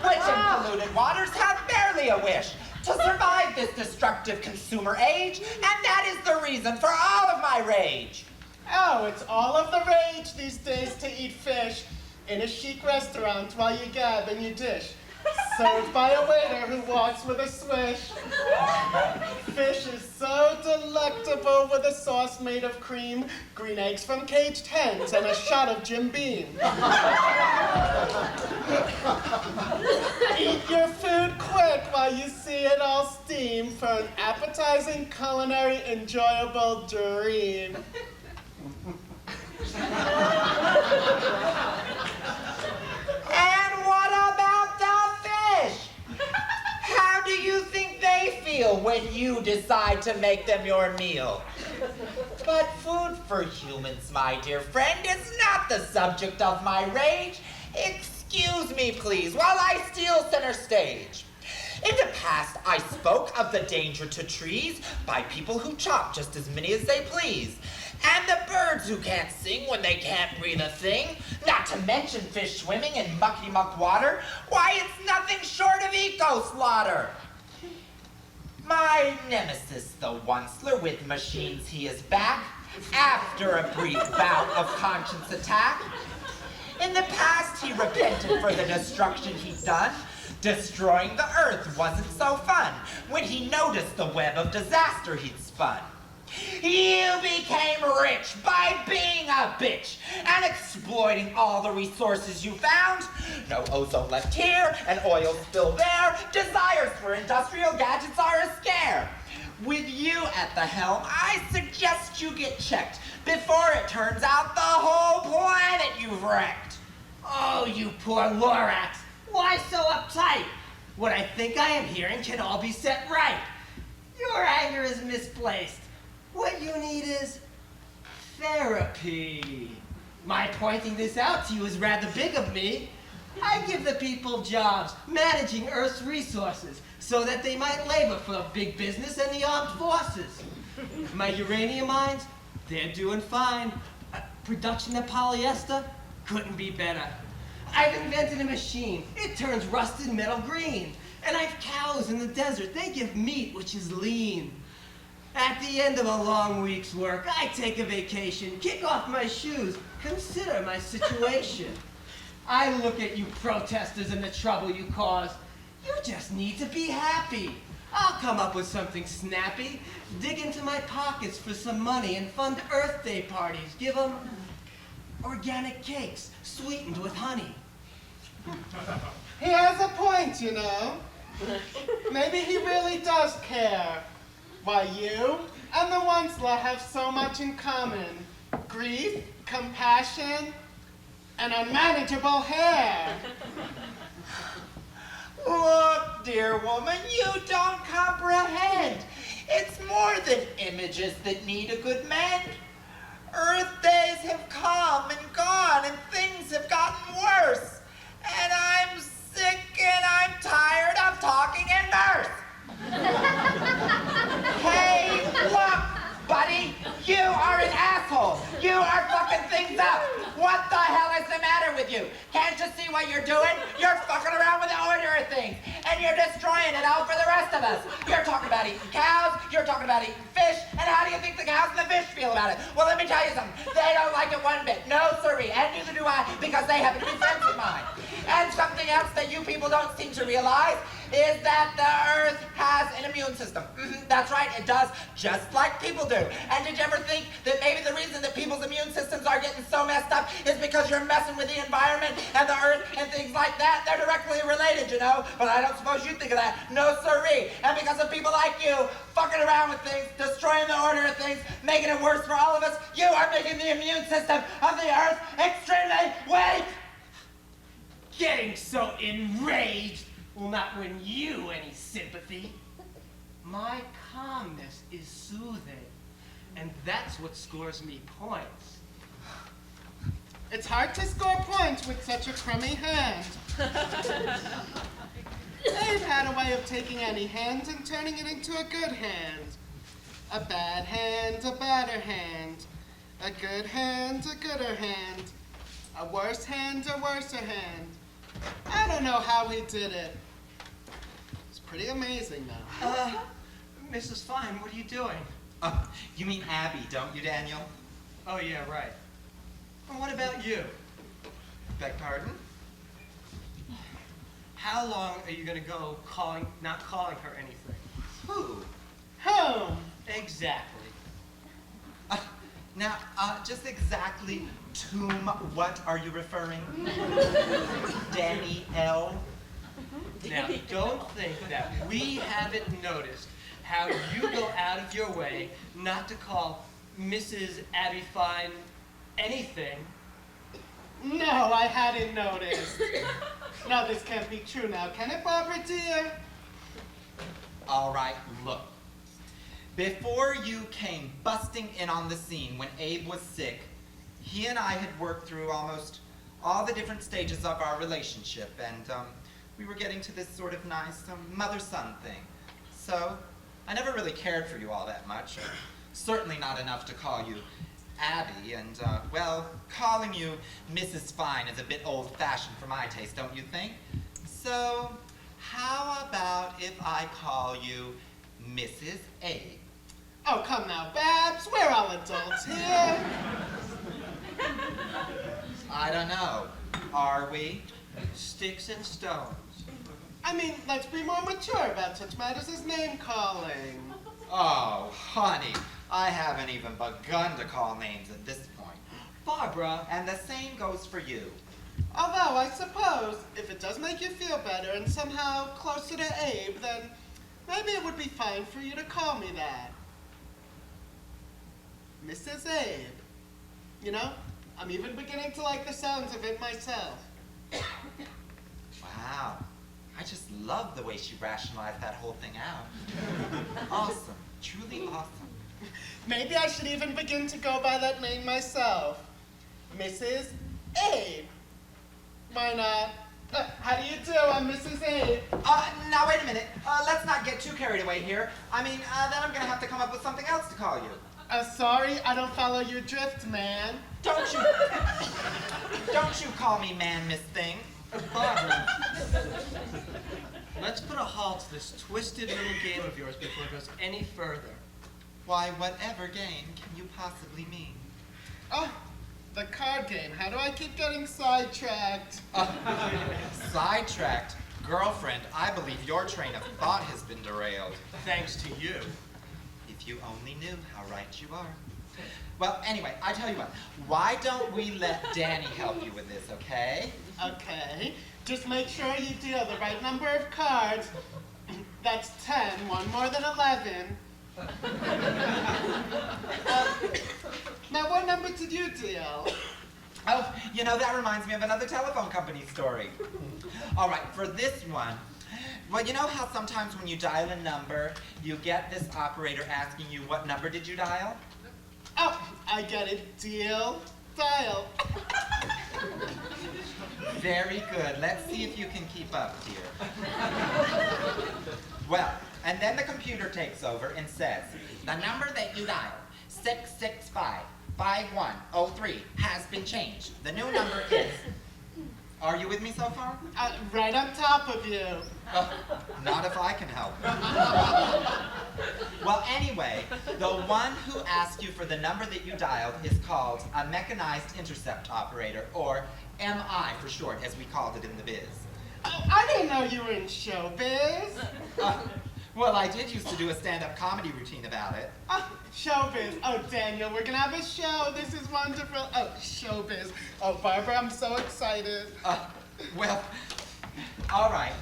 which in polluted waters have barely a wish to survive this destructive consumer age, and that is the reason for all of my rage. Oh, it's all of the rage these days to eat fish in a chic restaurant while you gab in your dish, served by a waiter who walks with a swish. Fish is so delectable with a sauce made of cream, green eggs from caged hens, and a shot of Jim Beam. Eat your food quick while you see it all steam for an appetizing, culinary, enjoyable dream. And what about the fish? How do you think they feel when you decide to make them your meal? But food for humans, my dear friend, is not the subject of my rage. Excuse me, please, while I steal center stage. In the past, I spoke of the danger to trees by people who chop just as many as they please, and the birds who can't sing when they can't breathe a thing, not to mention fish swimming in mucky-muck water. Why, it's nothing short of eco-slaughter. My nemesis, the Onceler, with machines he is back, after a brief bout of conscience attack. In the past, he repented for the destruction he'd done. Destroying the earth wasn't so fun when he noticed the web of disaster he'd spun. You became rich by being a bitch and exploiting all the resources you found. No ozone left here and oil still there. Desires for industrial gadgets are a scare. With you at the helm, I suggest you get checked before it turns out the whole planet you've wrecked. Oh, you poor Lorax. Why so uptight? What I think I am hearing can all be set right. Your anger is misplaced. What you need is therapy. My pointing this out to you is rather big of me. I give the people jobs managing Earth's resources so that they might labor for big business and the armed forces. My uranium mines, they're doing fine. Production of polyester couldn't be better. I've invented a machine. It turns rusted metal green. And I've cows in the desert. They give meat which is lean. At the end of a long week's work, I take a vacation, kick off my shoes, consider my situation. I look at you protesters and the trouble you cause. You just need to be happy. I'll come up with something snappy, dig into my pockets for some money and fund Earth Day parties. Give them organic cakes sweetened with honey. He has a point, you know. Maybe he really does care. Why, you and the Onceler have so much in common. Grief, compassion, and unmanageable hair. Look, dear woman, you don't comprehend. It's more than images that need a good mend. Earth days have come and gone, and things have gotten worse. And I'm sick and I'm tired of talking in verse. Hey, look, buddy, you are an asshole. You are fucking things up. What the hell is the matter with you? Can't you see what you're doing? You're fucking around with the order of things, and you're destroying it all for the rest of us. You're talking about eating cows, you're talking about eating fish, and how do you think the cows and the fish feel about it? Well, let me tell you something. They don't like it one bit. No, sirree, and neither do I, because they happen to be friends of mine. And something else that you people don't seem to realize is that the Earth has an immune system. That's right, it does, just like people do. And did you ever think that maybe the reason that people's immune systems are getting so messed up is because you're messing with the environment and the Earth and things like that? They're directly related, you know? But I don't suppose you think of that. No, sirree. And because of people like you, fucking around with things, destroying the order of things, making it worse for all of us, you are making the immune system of the Earth extremely weak. Getting so enraged will not win you any sympathy. My calmness is soothing, and that's what scores me points. It's hard to score points with such a crummy hand. Abe had a way of taking any hand and turning it into a good hand. A bad hand, a badder hand. A good hand, a gooder hand. A worse hand, a worser hand. I don't know how he did it. It's pretty amazing, though. Mrs. Fine, what are you doing? You mean Abby, don't you, Daniel? Oh, yeah, right. Well, what about you? Beg pardon? How long are you going to go not calling her anything? Who? Home. Exactly. Now, just exactly to what are you referring? Danny L? Now, don't think that we haven't noticed how you go out of your way not to call Mrs. Abby Fine anything. No, I hadn't noticed. No, this can't be true now, can it, Barbara dear? All right, look. Before you came busting in on the scene when Abe was sick, he and I had worked through almost all the different stages of our relationship, and we were getting to this sort of nice mother-son thing. So, I never really cared for you all that much. Certainly not enough to call you Abby, and, well, calling you Mrs. Fine is a bit old-fashioned for my taste, don't you think? So, how about if I call you Mrs. A? Oh, come now, Babs, we're all adults here. I don't know. Are we? Sticks and stones. I mean, let's be more mature about such matters as name-calling. Oh, honey, I haven't even begun to call names at this point. Barbara. And the same goes for you. Although, I suppose, if it does make you feel better and somehow closer to Abe, then maybe it would be fine for you to call me that. Mrs. Abe. You know, I'm even beginning to like the sounds of it myself. Wow. I just love the way she rationalized that whole thing out. Awesome. Truly awesome. Maybe I should even begin to go by that name myself. Mrs. Abe. Why not? How do you do? I'm Mrs. Abe. Now wait a minute. Let's not get too carried away here. I mean, then I'm gonna have to come up with something else to call you. Sorry, I don't follow your drift, man. Don't you call me man, Miss Thing. Barbara. Let's put a halt to this twisted little game of yours before it goes any further. Why, whatever game can you possibly mean? Oh, the card game. How do I keep getting sidetracked? Sidetracked? Girlfriend, I believe your train of thought has been derailed. Thanks to you. If you only knew how right you are. Well, anyway, I tell you what. Why don't we let Danny help you with this, okay? Okay. Just make sure you deal the right number of cards. That's 10, one more than 11. Now, what number did you deal? Oh, you know, that reminds me of another telephone company story. All right, for this one, well, you know how sometimes when you dial a number, you get this operator asking you, what number did you dial? Oh, I get it. Deal. Dial. Very good. Let's see if you can keep up, dear. Well, and then the computer takes over and says, the number that you dialed, 665-5103, has been changed. The new number is... Are you with me so far? Right on top of you. Not if I can help. Well, anyway, the one who asked you for the number that you dialed is called a mechanized intercept operator, or MI for short, as we called it in the biz. Oh, I didn't know you were in showbiz. Well, I did used to do a stand-up comedy routine about it. Showbiz. Oh, Daniel, we're gonna have a show. This is wonderful. Oh, showbiz. Oh, Barbara, I'm so excited. Well, all right.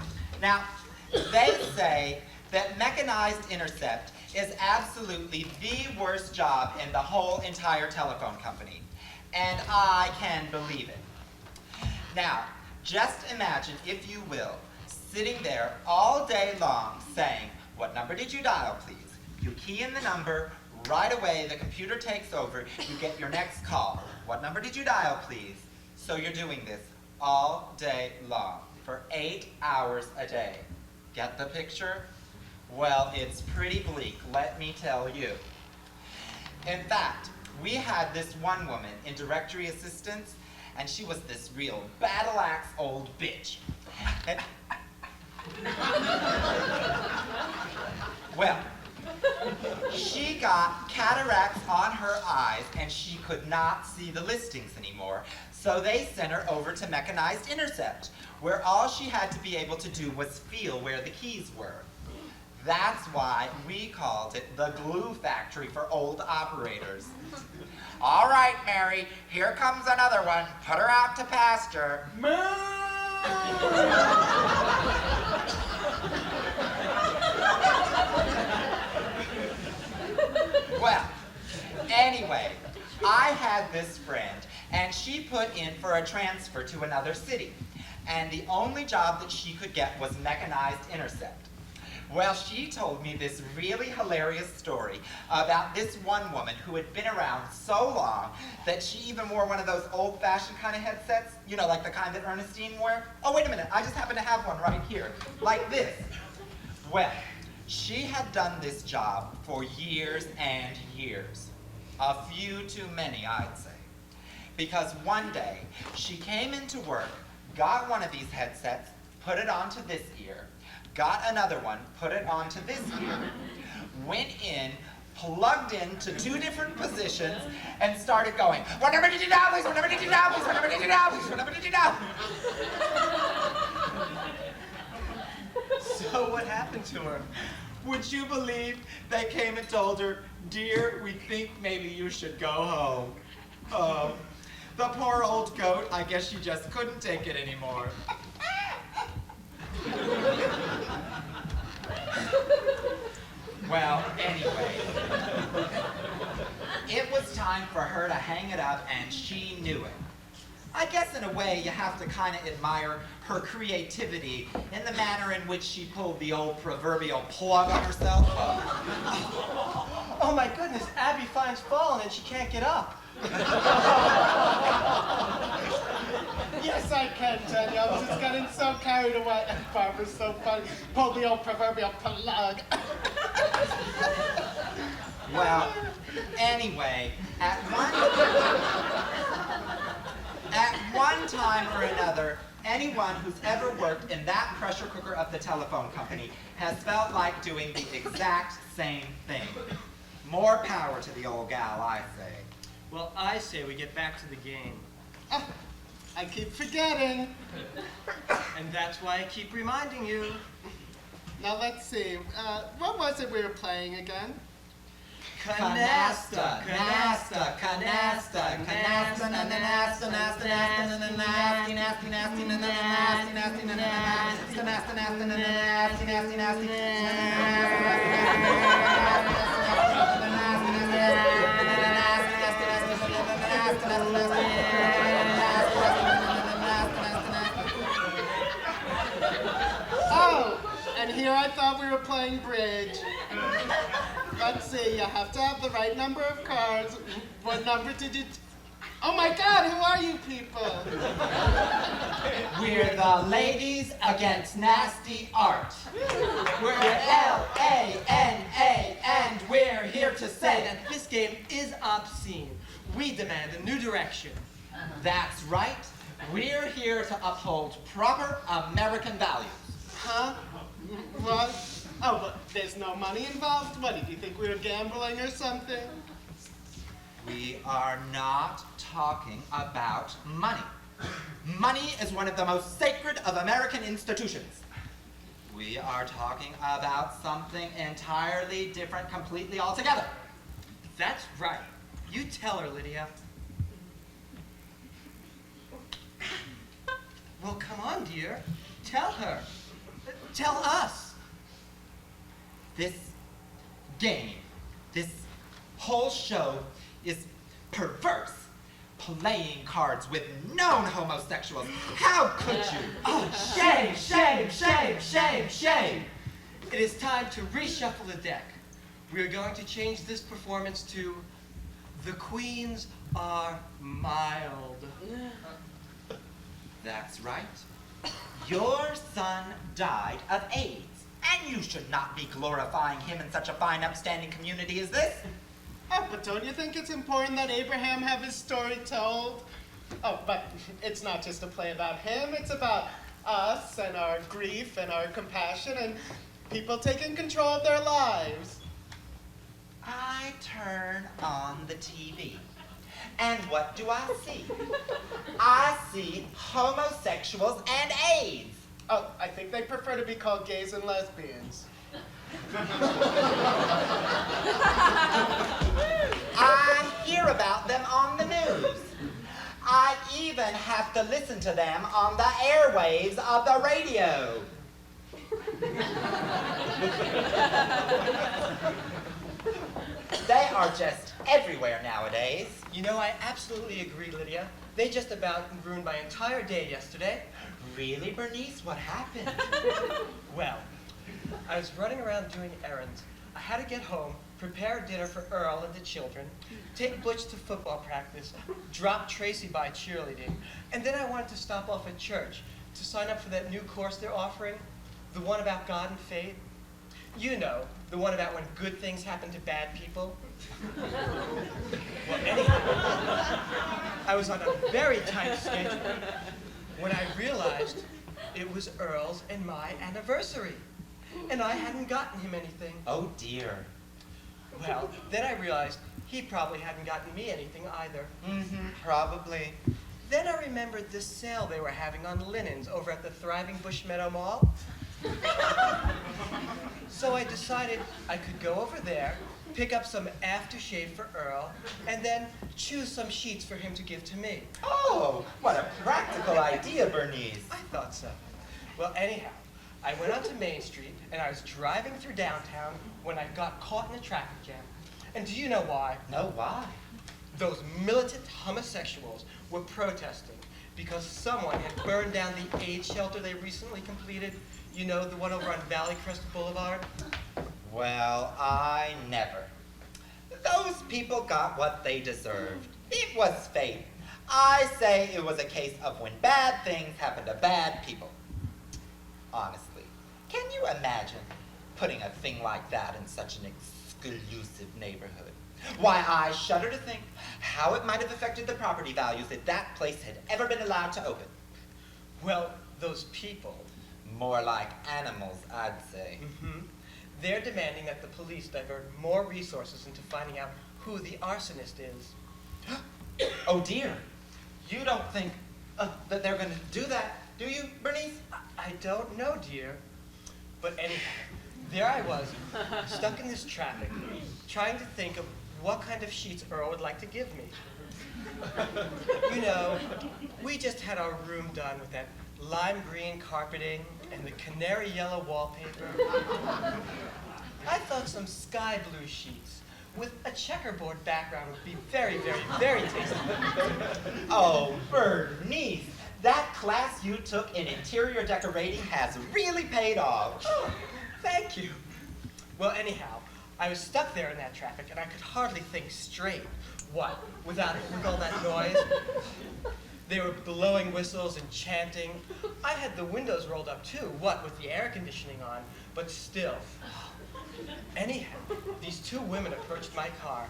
Now, they say that mechanized intercept is absolutely the worst job in the whole entire telephone company. And I can believe it. Now, just imagine, if you will, sitting there all day long saying, what number did you dial, please? You key in the number, right away the computer takes over, you get your next call. What number did you dial, please? So you're doing this all day long, for 8 hours a day. Get the picture? Well, it's pretty bleak, let me tell you. In fact, we had this one woman in directory assistance, and she was this real battle axe old bitch. And well, she got cataracts on her eyes and she could not see the listings anymore. So they sent her over to Mechanized Intercept, where all she had to be able to do was feel where the keys were. That's why we called it the glue factory for old operators. All right, Mary, here comes another one. Put her out to pasture. Well, anyway, I had this friend, and she put in for a transfer to another city. And the only job that she could get was Mechanized Intercept. Well, she told me this really hilarious story about this one woman who had been around so long that she even wore one of those old-fashioned kind of headsets, you know, like the kind that Ernestine wore. Oh, wait a minute, I just happen to have one right here, like this. Well, she had done this job for years and years. A few too many, I'd say. Because one day, she came into work, got one of these headsets, put it onto this ear, got another one, put it onto this ear, went in, plugged into 2 different positions, and started going, whatever did you now, please, whatever did you now, please, whatever did you now, please, whatever did you now. So what happened to her? Would you believe they came and told her, dear, we think maybe you should go home. Oh, the poor old goat, I guess she just couldn't take it anymore. Well, anyway, it was time for her to hang it up, and she knew it. I guess in a way you have to kind of admire her creativity in the manner in which she pulled the old proverbial plug on herself. Oh my goodness, Abby finds fallen and she can't get up. Yes, I can, Daniel. I was just getting so carried away. And Barbara's so funny. Pulled the old proverbial plug. Well, anyway, at one time or another, anyone who's ever worked in that pressure cooker of the telephone company has felt like doing the exact same thing. More power to the old gal, I say. Well, I say we get back to the game. I keep forgetting. And that's why I keep reminding you. Now let's see. What was it we were playing again? Canasta, canasta, canasta, canasta, na na nasta, nasta, nasta, na na nasty, nasty, nasty, na na nasty, nasty, na na nasty, nasta, nasta, na na nasty, nasty, nasty, Oh, and here I thought we were playing bridge. Let's see, you have to have the right number of cards. What number did you... Oh my God, who are you people? We're the Ladies Against Nasty Art. We're L-A-N-A, and we're here to say that That this game is obscene. We demand a new direction. that's right. We're here to uphold proper American values. Huh? What? Oh, but there's no money involved? What, did you think we were gambling or something? We are not talking about money. Money is one of the most sacred of American institutions. We are talking about something entirely different, completely altogether. That's right. You tell her, Lydia. Well, come on, dear. Tell her. Tell us. This game, this whole show is perverse. Playing cards with known homosexuals. How could you? Oh, shame, shame, shame, shame, shame. It is time to reshuffle the deck. We are going to change this performance to The Queens Are Mild. That's right. Your son died of AIDS. and you should not be glorifying him in such a fine, upstanding community as this. Oh, but don't you think it's important that Abraham have his story told? Oh, but it's not just a play about him, it's about us and our grief and our compassion and people taking control of their lives. I turn on the TV, and what do I see? I see homosexuals and AIDS. Oh, I think they prefer to be called gays and lesbians. I hear about them on the news. I even have to listen to them on the airwaves of the radio. They are just everywhere nowadays. You know, I absolutely agree, Lydia. They just about ruined my entire day yesterday. Really, Bernice? What happened? Well, I was running around doing errands. I had to get home, prepare dinner for Earl and the children, take Butch to football practice, drop Tracy by cheerleading, and then I wanted to stop off at church to sign up for that new course they're offering, the one about God and fate. You know, the one about when good things happen to bad people. Well, anyhow, I was on a very tight schedule when I realized it was Earl's and my anniversary, and I hadn't gotten him anything. Oh, dear. Well, then I realized he probably hadn't gotten me anything either. Probably. Then I remembered the sale they were having on linens over at the thriving Bush Meadow Mall. So I decided I could go over there, pick up some aftershave for Earl, and then choose some sheets for him to give to me. Oh, what a practical idea, Bernice. I thought so. Well, anyhow, I went onto Main Street, and I was driving through downtown when I got caught in a traffic jam. And do you know why? No, why? Those militant homosexuals were protesting because someone had burned down the AIDS shelter they recently completed. You know, the one over on Valley Crest Boulevard? Well, I never. Those people got what they deserved. It was fate. I say it was a case of when bad things happen to bad people. Honestly, can you imagine putting a thing like that in such an exclusive neighborhood? Why, I shudder to think how it might have affected the property values if that place had ever been allowed to open. Well, those people, More like animals, I'd say. they're demanding that the police divert more resources into finding out who the arsonist is. Oh dear, you don't think that they're going to do that, do you, Bernice? I don't know, dear. But anyhow, there I was, stuck in this traffic, trying to think of what kind of sheets Earl would like to give me. You know, we just had our room done with that lime green carpeting and the canary yellow wallpaper. I thought some sky blue sheets with a checkerboard background would be very, very, very tasty. Oh, Bernice, that class you took in interior decorating has really paid off. Oh, thank you. Well, anyhow, I was stuck there in that traffic and I could hardly think straight. What, with all that noise? They were blowing whistles and chanting. I had the windows rolled up too, what, with the air conditioning on, but still. Anyhow, these two women approached my car.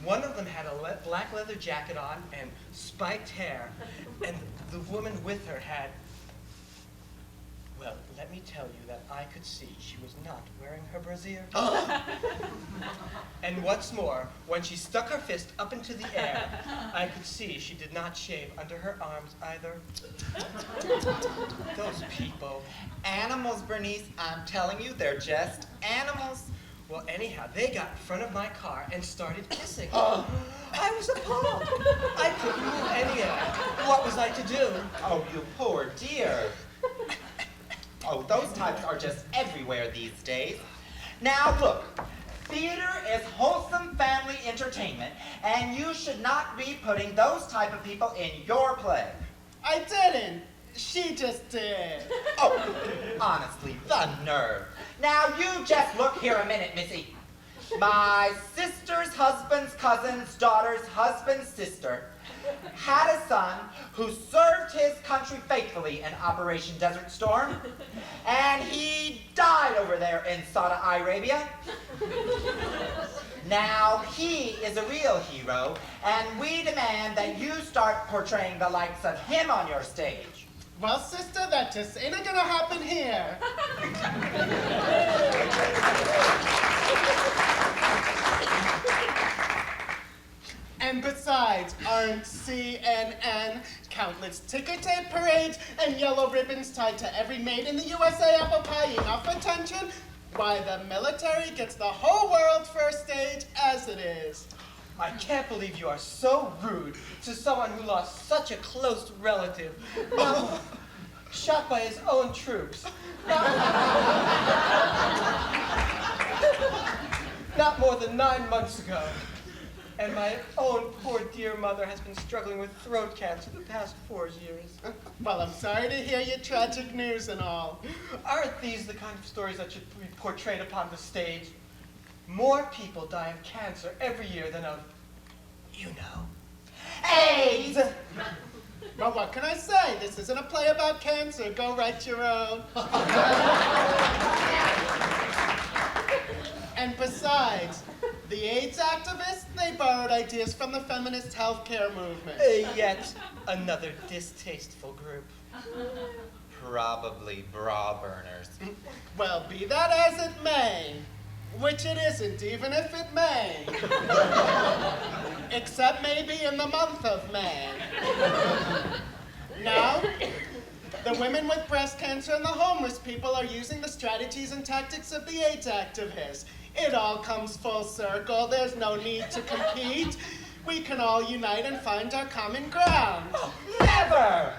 One of them had a black leather jacket on and spiked hair, and the woman with her had, well, let me tell you that I could see she was not wearing her brassiere. And what's more, when she stuck her fist up into the air, I could see she did not shave under her arms either. Those people. Animals, Bernice, I'm telling you, they're just animals. Well, anyhow, they got in front of my car and started kissing. I was appalled. I couldn't move any of it. What was I to do? Oh, you poor dear. Oh, those types are just everywhere these days. Now look, theater is wholesome family entertainment, and you should not be putting those type of people in your play. I didn't. She just did. Oh, honestly, the nerve. Now you just look here a minute, Missy. My sister's husband's cousin's daughter's husband's sister had a son who served his country faithfully in Operation Desert Storm, and he died over there in Saudi Arabia. Now he is a real hero, and we demand that you start portraying the likes of him on your stage. Well, sister, that just ain't gonna happen here. And besides, aren't CNN countless ticker tape parades and yellow ribbons tied to every maid in the USA apple pie enough attention? Why, the military gets the whole world for a stage as it is. I can't believe you are so rude to someone who lost such a close relative. Now, shot by his own troops. Not more than 9 months ago. And my own poor dear mother has been struggling with throat cancer the past 4 years. Well, I'm sorry to hear your tragic news and all. Aren't these the kind of stories that should be portrayed upon the stage? More people die of cancer every year than of, you know, AIDS! Well, what can I say? This isn't a play about cancer. Go write your own. And besides, the AIDS activists, they borrowed ideas from the feminist healthcare movement. Yet another distasteful group. Probably bra burners. Well, be that as it may, which it isn't, even if it may. Except maybe in the month of May. Now, the women with breast cancer and the homeless people are using the strategies and tactics of the AIDS activists. It all comes full circle. There's no need to compete. We can all unite and find our common ground. Never!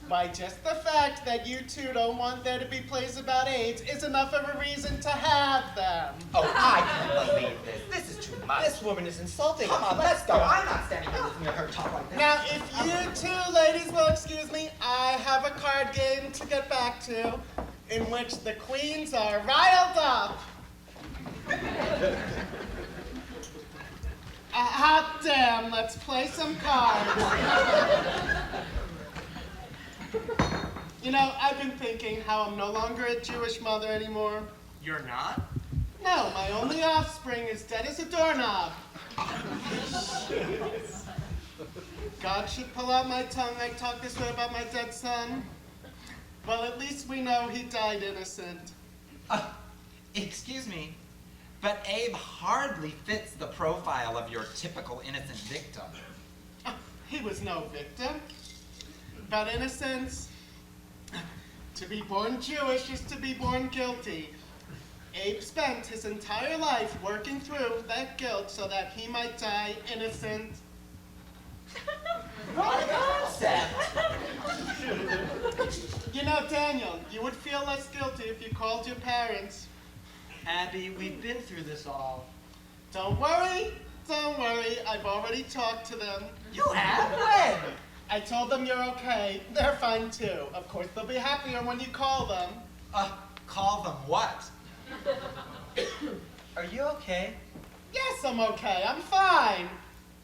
Why, just the fact that you two don't want there to be plays about AIDS is enough of a reason to have them. Oh, I can't believe this. This is too much. This woman is insulting. Come on, let's go. I'm not standing here listening to her talk like this. Now, if you two ladies will excuse me, I have a card game to get back to in which the queens are riled up. Hot damn, let's play some cards. You know, I've been thinking how I'm no longer a Jewish mother anymore. You're not? No, my only offspring is dead as a doorknob. God should pull out my tongue. I talk this way about my dead son. Well, at least we know he died innocent. Excuse me, but Abe hardly fits the profile of your typical innocent victim. He was no victim. About innocence, to be born Jewish is to be born guilty. Abe spent his entire life working through that guilt so that he might die innocent. What a concept! You know, Daniel, you would feel less guilty if you called your parents. Abby, we've been through this all. Don't worry, I've already talked to them. You have? When? I told them you're okay. They're fine too. Of course, they'll be happier when you call them. Call them what? Are you okay? Yes, I'm okay. I'm fine.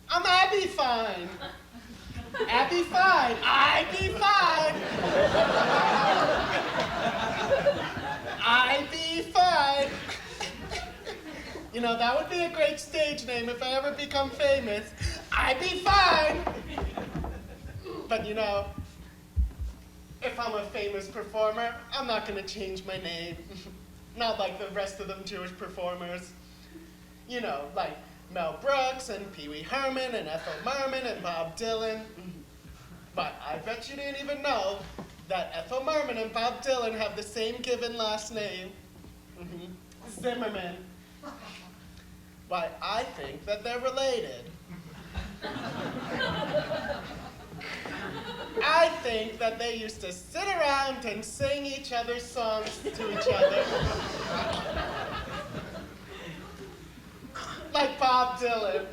I'm Abby fine. Abby fine. I be fine. I be fine. You know, that would be a great stage name if I ever become famous. I be fine. But you know, if I'm a famous performer, I'm not gonna change my name. Not like the rest of them Jewish performers. You know, like Mel Brooks and Pee Wee Herman and Ethel Merman and Bob Dylan. But I bet you didn't even know that Ethel Merman and Bob Dylan have the same given last name. Zimmerman. Why, I think that they're related. I think that they used to sit around and sing each other's songs to each other. Like Bob Dylan.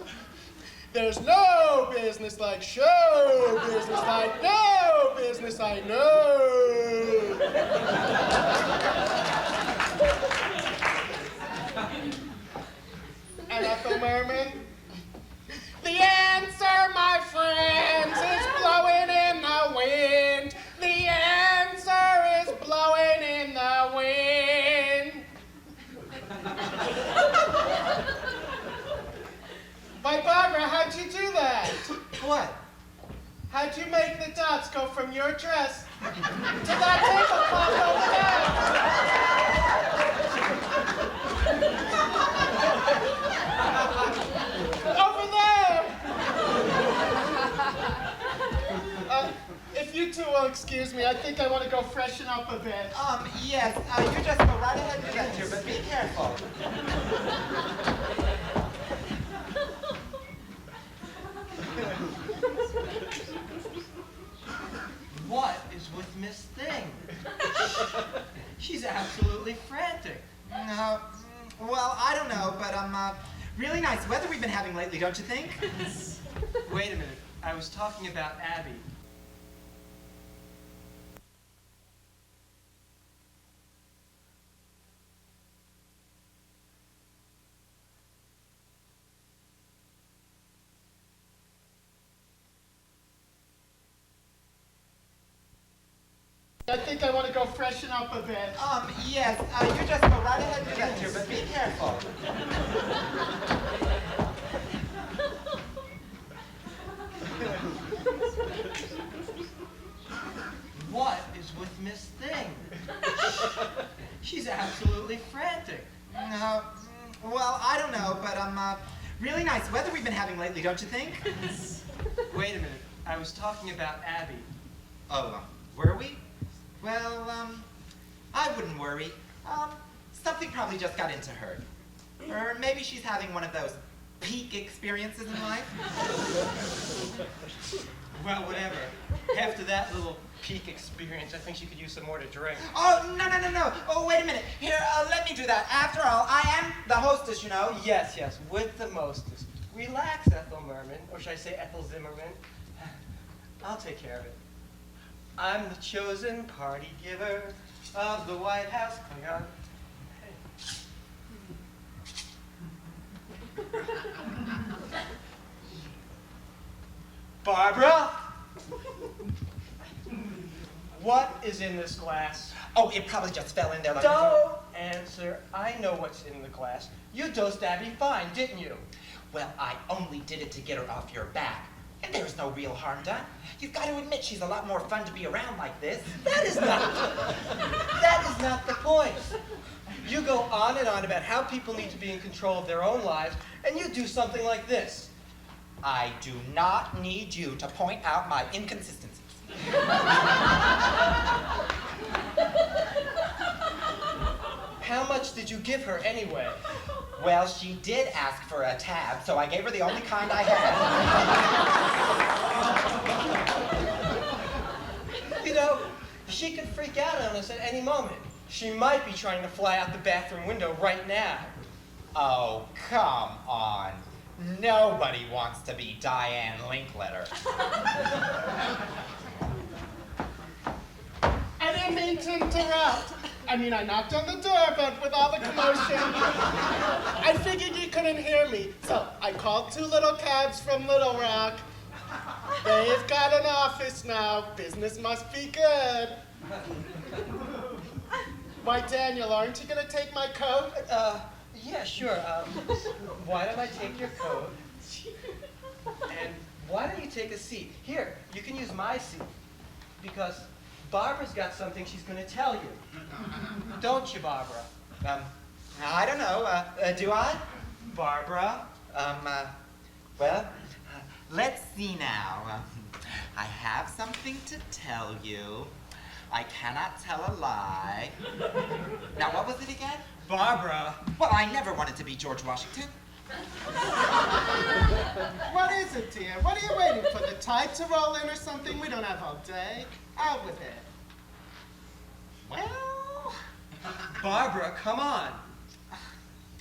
There's no business like show business like no business I know. Ethel Merman? The answer, my friends, is blowing in the wind. The answer is blowing in the wind. Why, Barbara, how'd you do that? What? How'd you make the dots go from your dress to that tablecloth over there? Over there! If you two will excuse me, I think I want to go freshen up a bit. Yes, you just go right ahead and do that, dear, but be careful. What is with Miss Thing? She's absolutely frantic. No, well, I don't know, but really nice weather we've been having lately, don't you think? Wait a minute. I was talking about Abby. I think I want to go freshen up a bit. Yes, you just go right ahead and do that, dear, but be careful. What is with Miss Thing? She's absolutely frantic. No, well, I don't know, but really nice weather we've been having lately, don't you think? Wait a minute. I was talking about Abby. Oh, were we? Well, I wouldn't worry. Something probably just got into her. Or maybe she's having one of those peak experiences in life. Well, whatever. After that little peak experience, I think she could use some more to drink. Oh, no. Oh, wait a minute. Here, let me do that. After all, I am the hostess, you know. Yes, with the mostest. Relax, Ethel Merman, or should I say Ethel Zimmerman? I'll take care of it. I'm the chosen party giver of the White House Klingon. Barbara? What is in this glass? Oh, it probably just fell in there like Don't answer. I know what's in the glass. You dosed Abby fine, didn't you? Well, I only did it to get her off your back. And there's no real harm done. You've got to admit she's a lot more fun to be around like this. That is not the point. You go on and on about how people need to be in control of their own lives, and you do something like this. I do not need you to point out my inconsistencies. How much did you give her anyway? Well, she did ask for a tab, so I gave her the only kind I had. You know, she could freak out on us at any moment. She might be trying to fly out the bathroom window right now. Oh, come on. Nobody wants to be Diane Linkletter. I didn't mean to interrupt. I mean, I knocked on the door, but with all the commotion, I figured you couldn't hear me. So I called 2 little cabs from Little Rock. They've got an office now. Business must be good. Why, Daniel, aren't you going to take my coat? Yeah, sure. Why don't I take your coat? And why don't you take a seat? Here, you can use my seat. Because Barbara's got something she's going to tell you. Don't you, Barbara? I don't know. Do I? Barbara? Well, let's see now. I have something to tell you. I cannot tell a lie. Now, what was it again? Barbara? Well, I never wanted to be George Washington. What is it, dear? What are you waiting for? The tide to roll in or something? We don't have all day. Out with it. Well... Barbara, come on.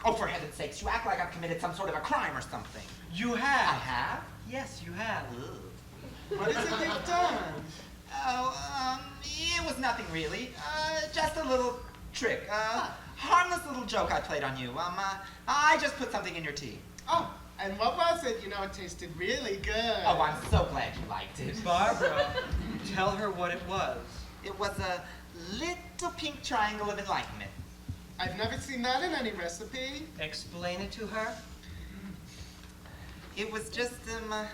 Oh, for heaven's sakes, you act like I've committed some sort of a crime or something. You I have. have? Yes, you have. Ugh. What is it you've done? Oh, it was nothing really. Just a little trick. Harmless little joke I played on you. I just put something in your tea. Oh, and what was it? You know, it tasted really good. Oh, I'm so glad you liked it. Barbara, tell her what it was. It was a little pink triangle of enlightenment. I've never seen that in any recipe. Explain it to her. It was just a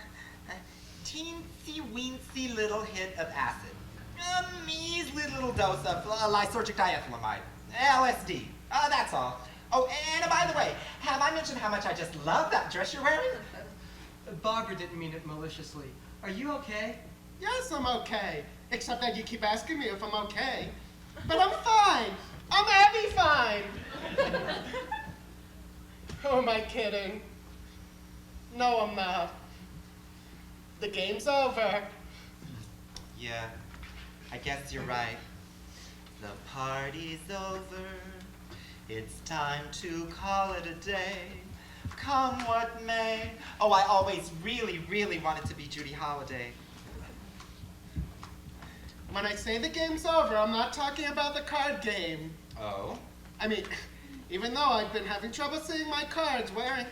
teensy-weensy little hit of acid. A measly little dose of lysergic diethylamide. LSD. That's all. Oh, and by the way, have I mentioned how much I just love that dress you're wearing? Barbara didn't mean it maliciously. Are you okay? Yes, I'm okay. Except that you keep asking me if I'm okay. But I'm fine. I'm Abby fine. Who am I kidding? No, I'm not. The game's over. Yeah, I guess you're right. The party's over. It's time to call it a day. Come what may. Oh, I always really, really wanted to be Judy Holliday. When I say the game's over, I'm not talking about the card game. Oh? I mean, even though I've been having trouble seeing my cards wearing...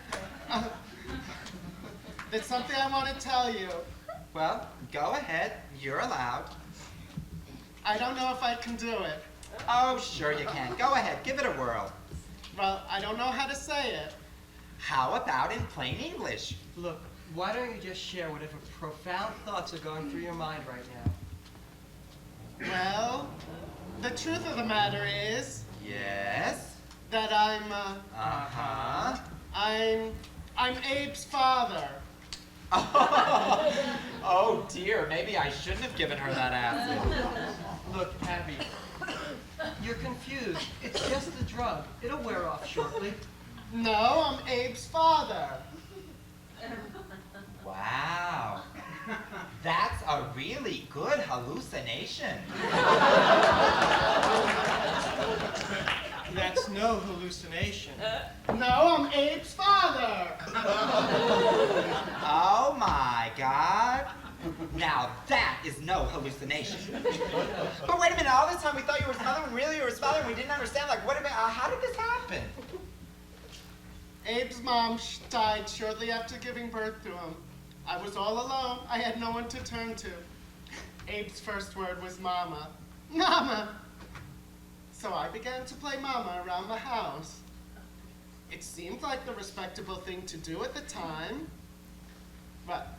there's something I want to tell you. Well, go ahead. You're allowed. I don't know if I can do it. Oh, sure you can. Go ahead. Give it a whirl. Well, I don't know how to say it. How about in plain English? Look, why don't you just share whatever profound thoughts are going through your mind right now? Well, the truth of the matter is Yes? that Uh-huh. I'm Abe's father. Oh, dear. Maybe I shouldn't have given her that acid. Look, Abby, you're confused. It's just the drug. It'll wear off shortly. No, I'm Abe's father. Wow. That's a really good hallucination. That's no hallucination. No, I'm Abe's father. Oh my God. Now that is no hallucination. But wait a minute, all this time we thought you were his mother when really you were his father and we didn't understand, like, what about, how did this happen? Abe's mom died shortly after giving birth to him. I was all alone. I had no one to turn to. Abe's first word was mama. Mama! So I began to play mama around the house. It seemed like the respectable thing to do at the time, but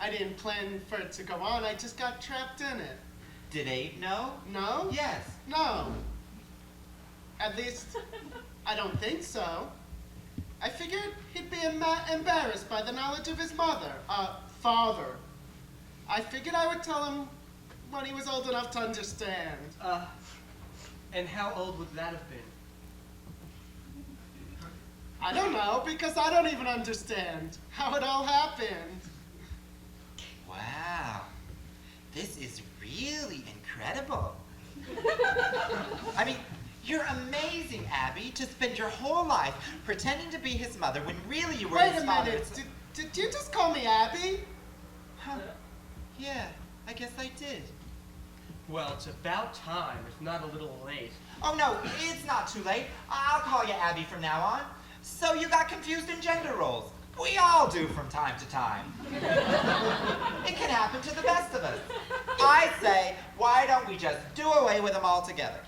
I didn't plan for it to go on. I just got trapped in it. Did Abe know? No? Yes. No. At least, I don't think so. I figured he'd be embarrassed by the knowledge of his father. I figured I would tell him when he was old enough to understand. And how old would that have been? I don't know, because I don't even understand how it all happened. Wow. This is really incredible. I mean, you're amazing, Abby, to spend your whole life pretending to be his mother when really you were Wait his a father. minute, did you just call me Abby? Huh. Yeah, I guess I did. Well, it's about time, if not a little late. Oh no, it's not too late. I'll call you Abby from now on. So you got confused in gender roles. We all do from time to time. It can happen to the best of us. I say, why don't we just do away with them altogether?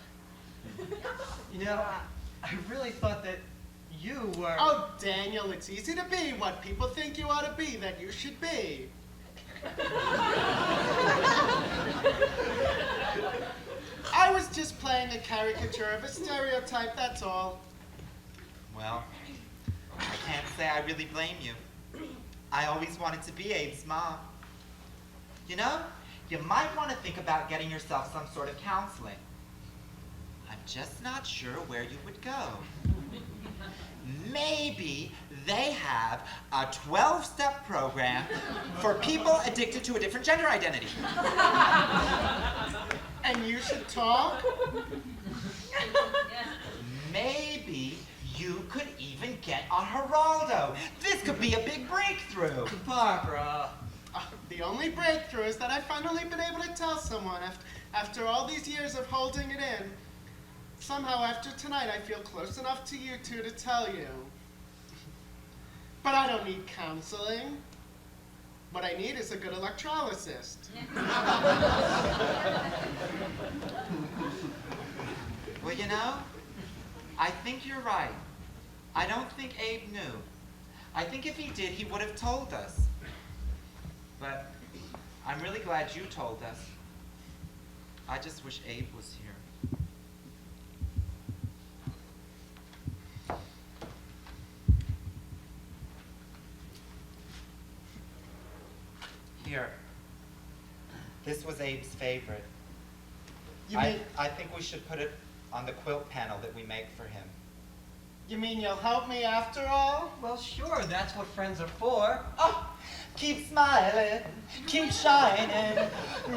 You know, I really thought that you were... Oh, Daniel, it's easy to be what people think you ought to be, that you should be. I was just playing a caricature of a stereotype, that's all. Well, I can't say I really blame you. I always wanted to be Abe's mom. You know, you might want to think about getting yourself some sort of counseling. I'm just not sure where you would go. Maybe they have a 12-step program for people addicted to a different gender identity. And you should talk? Maybe you could even get a Geraldo. This could be a big breakthrough. Barbara. The only breakthrough is that I've finally been able to tell someone after all these years of holding it in. Somehow after tonight I feel close enough to you two to tell you. But I don't need counseling. What I need is a good electrolyst. Well, you know, I think you're right. I don't think Abe knew. I think if he did, he would have told us. But I'm really glad you told us. I just wish Abe was here. Here. This was Abe's favorite. I think we should put it on the quilt panel that we make for him. You mean you'll help me after all? Well, sure, that's what friends are for. Oh, keep smiling, keep shining,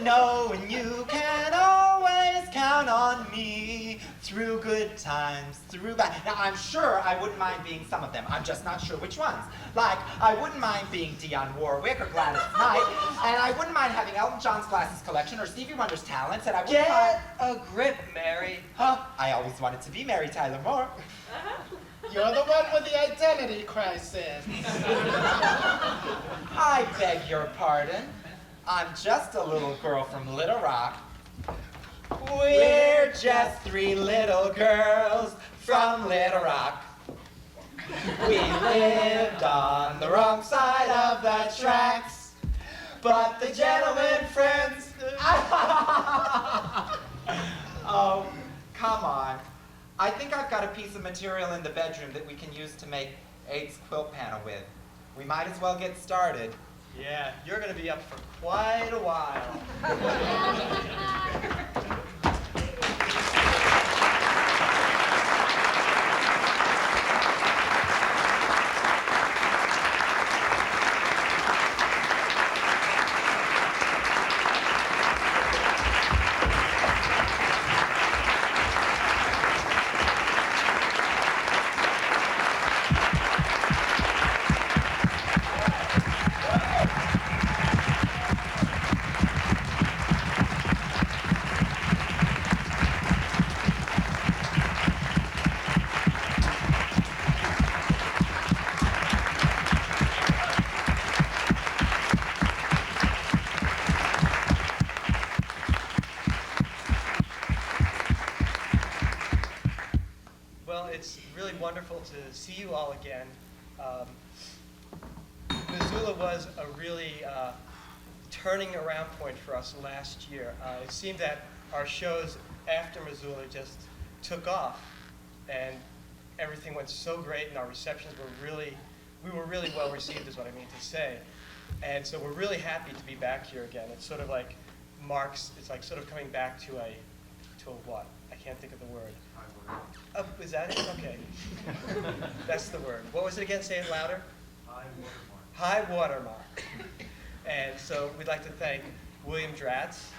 knowing you can always count on me through good times, through bad. Now, I'm sure I wouldn't mind being some of them. I'm just not sure which ones. Like, I wouldn't mind being Dionne Warwick or Gladys Knight, and I wouldn't mind having Elton John's glasses collection or Stevie Wonder's talents, and I wouldn't mind... Get a grip, Mary. Huh? I always wanted to be Mary Tyler Moore. You're the one with the identity crisis. I beg your pardon. I'm just a little girl from Little Rock. We're just three little girls from Little Rock. We lived on the wrong side of the tracks, but the gentlemen friends... Oh, come on. I think I've got a piece of material in the bedroom that we can use to make Abe's quilt panel with. We might as well get started. Yeah, you're going to be up for quite a while. Wonderful to see you all again. Missoula was a really turning around point for us last year. It seemed that our shows after Missoula just took off, and everything went so great, and our receptions were we were really well received, is what I mean to say. And so we're really happy to be back here again. It's sort of like it's like sort of coming back to a what? I can't think of the word. Is that it? Okay. That's the word. What was it again? Say it louder. High watermark. High watermark. And so we'd like to thank William Dratz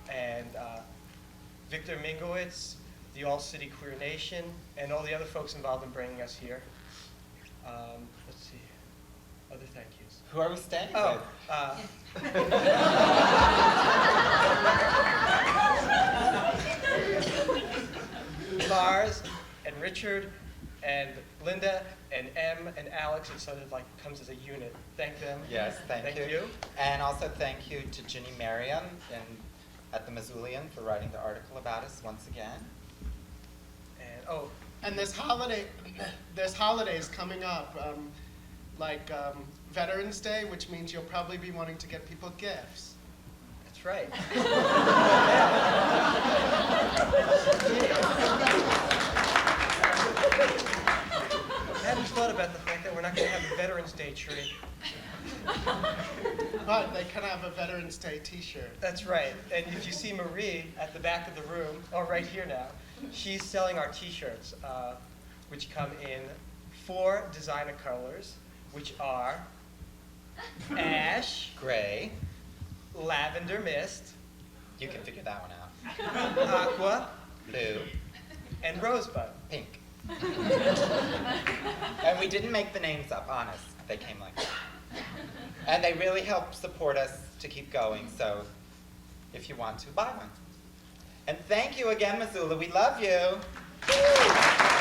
and Victor Mingowitz, the All City Queer Nation, and all the other folks involved in bringing us here. Let's see. Other thank yous. Who are we standing with? Lars and Richard and Linda and Em and Alex. It sort of like comes as a unit. Thank them. Yes, thank you. And also thank you to Ginny Merriam at the Missoulian for writing the article about us once again. And this holiday is coming up, like Veterans Day, which means you'll probably be wanting to get people gifts. That's right. I hadn't thought about the fact that we're not going to have a Veterans Day tree. But they can have a Veterans Day t-shirt. That's right. And if you see Marie at the back of the room, right here now, she's selling our t-shirts, which come in 4 designer colors, which are ash, gray, lavender mist, you can figure that one out, aqua, blue, and rosebud, pink. And we didn't make the names up, honest. They came like that. And they really help support us to keep going, so if you want to, buy one. And thank you again, Missoula. We love you. Woo!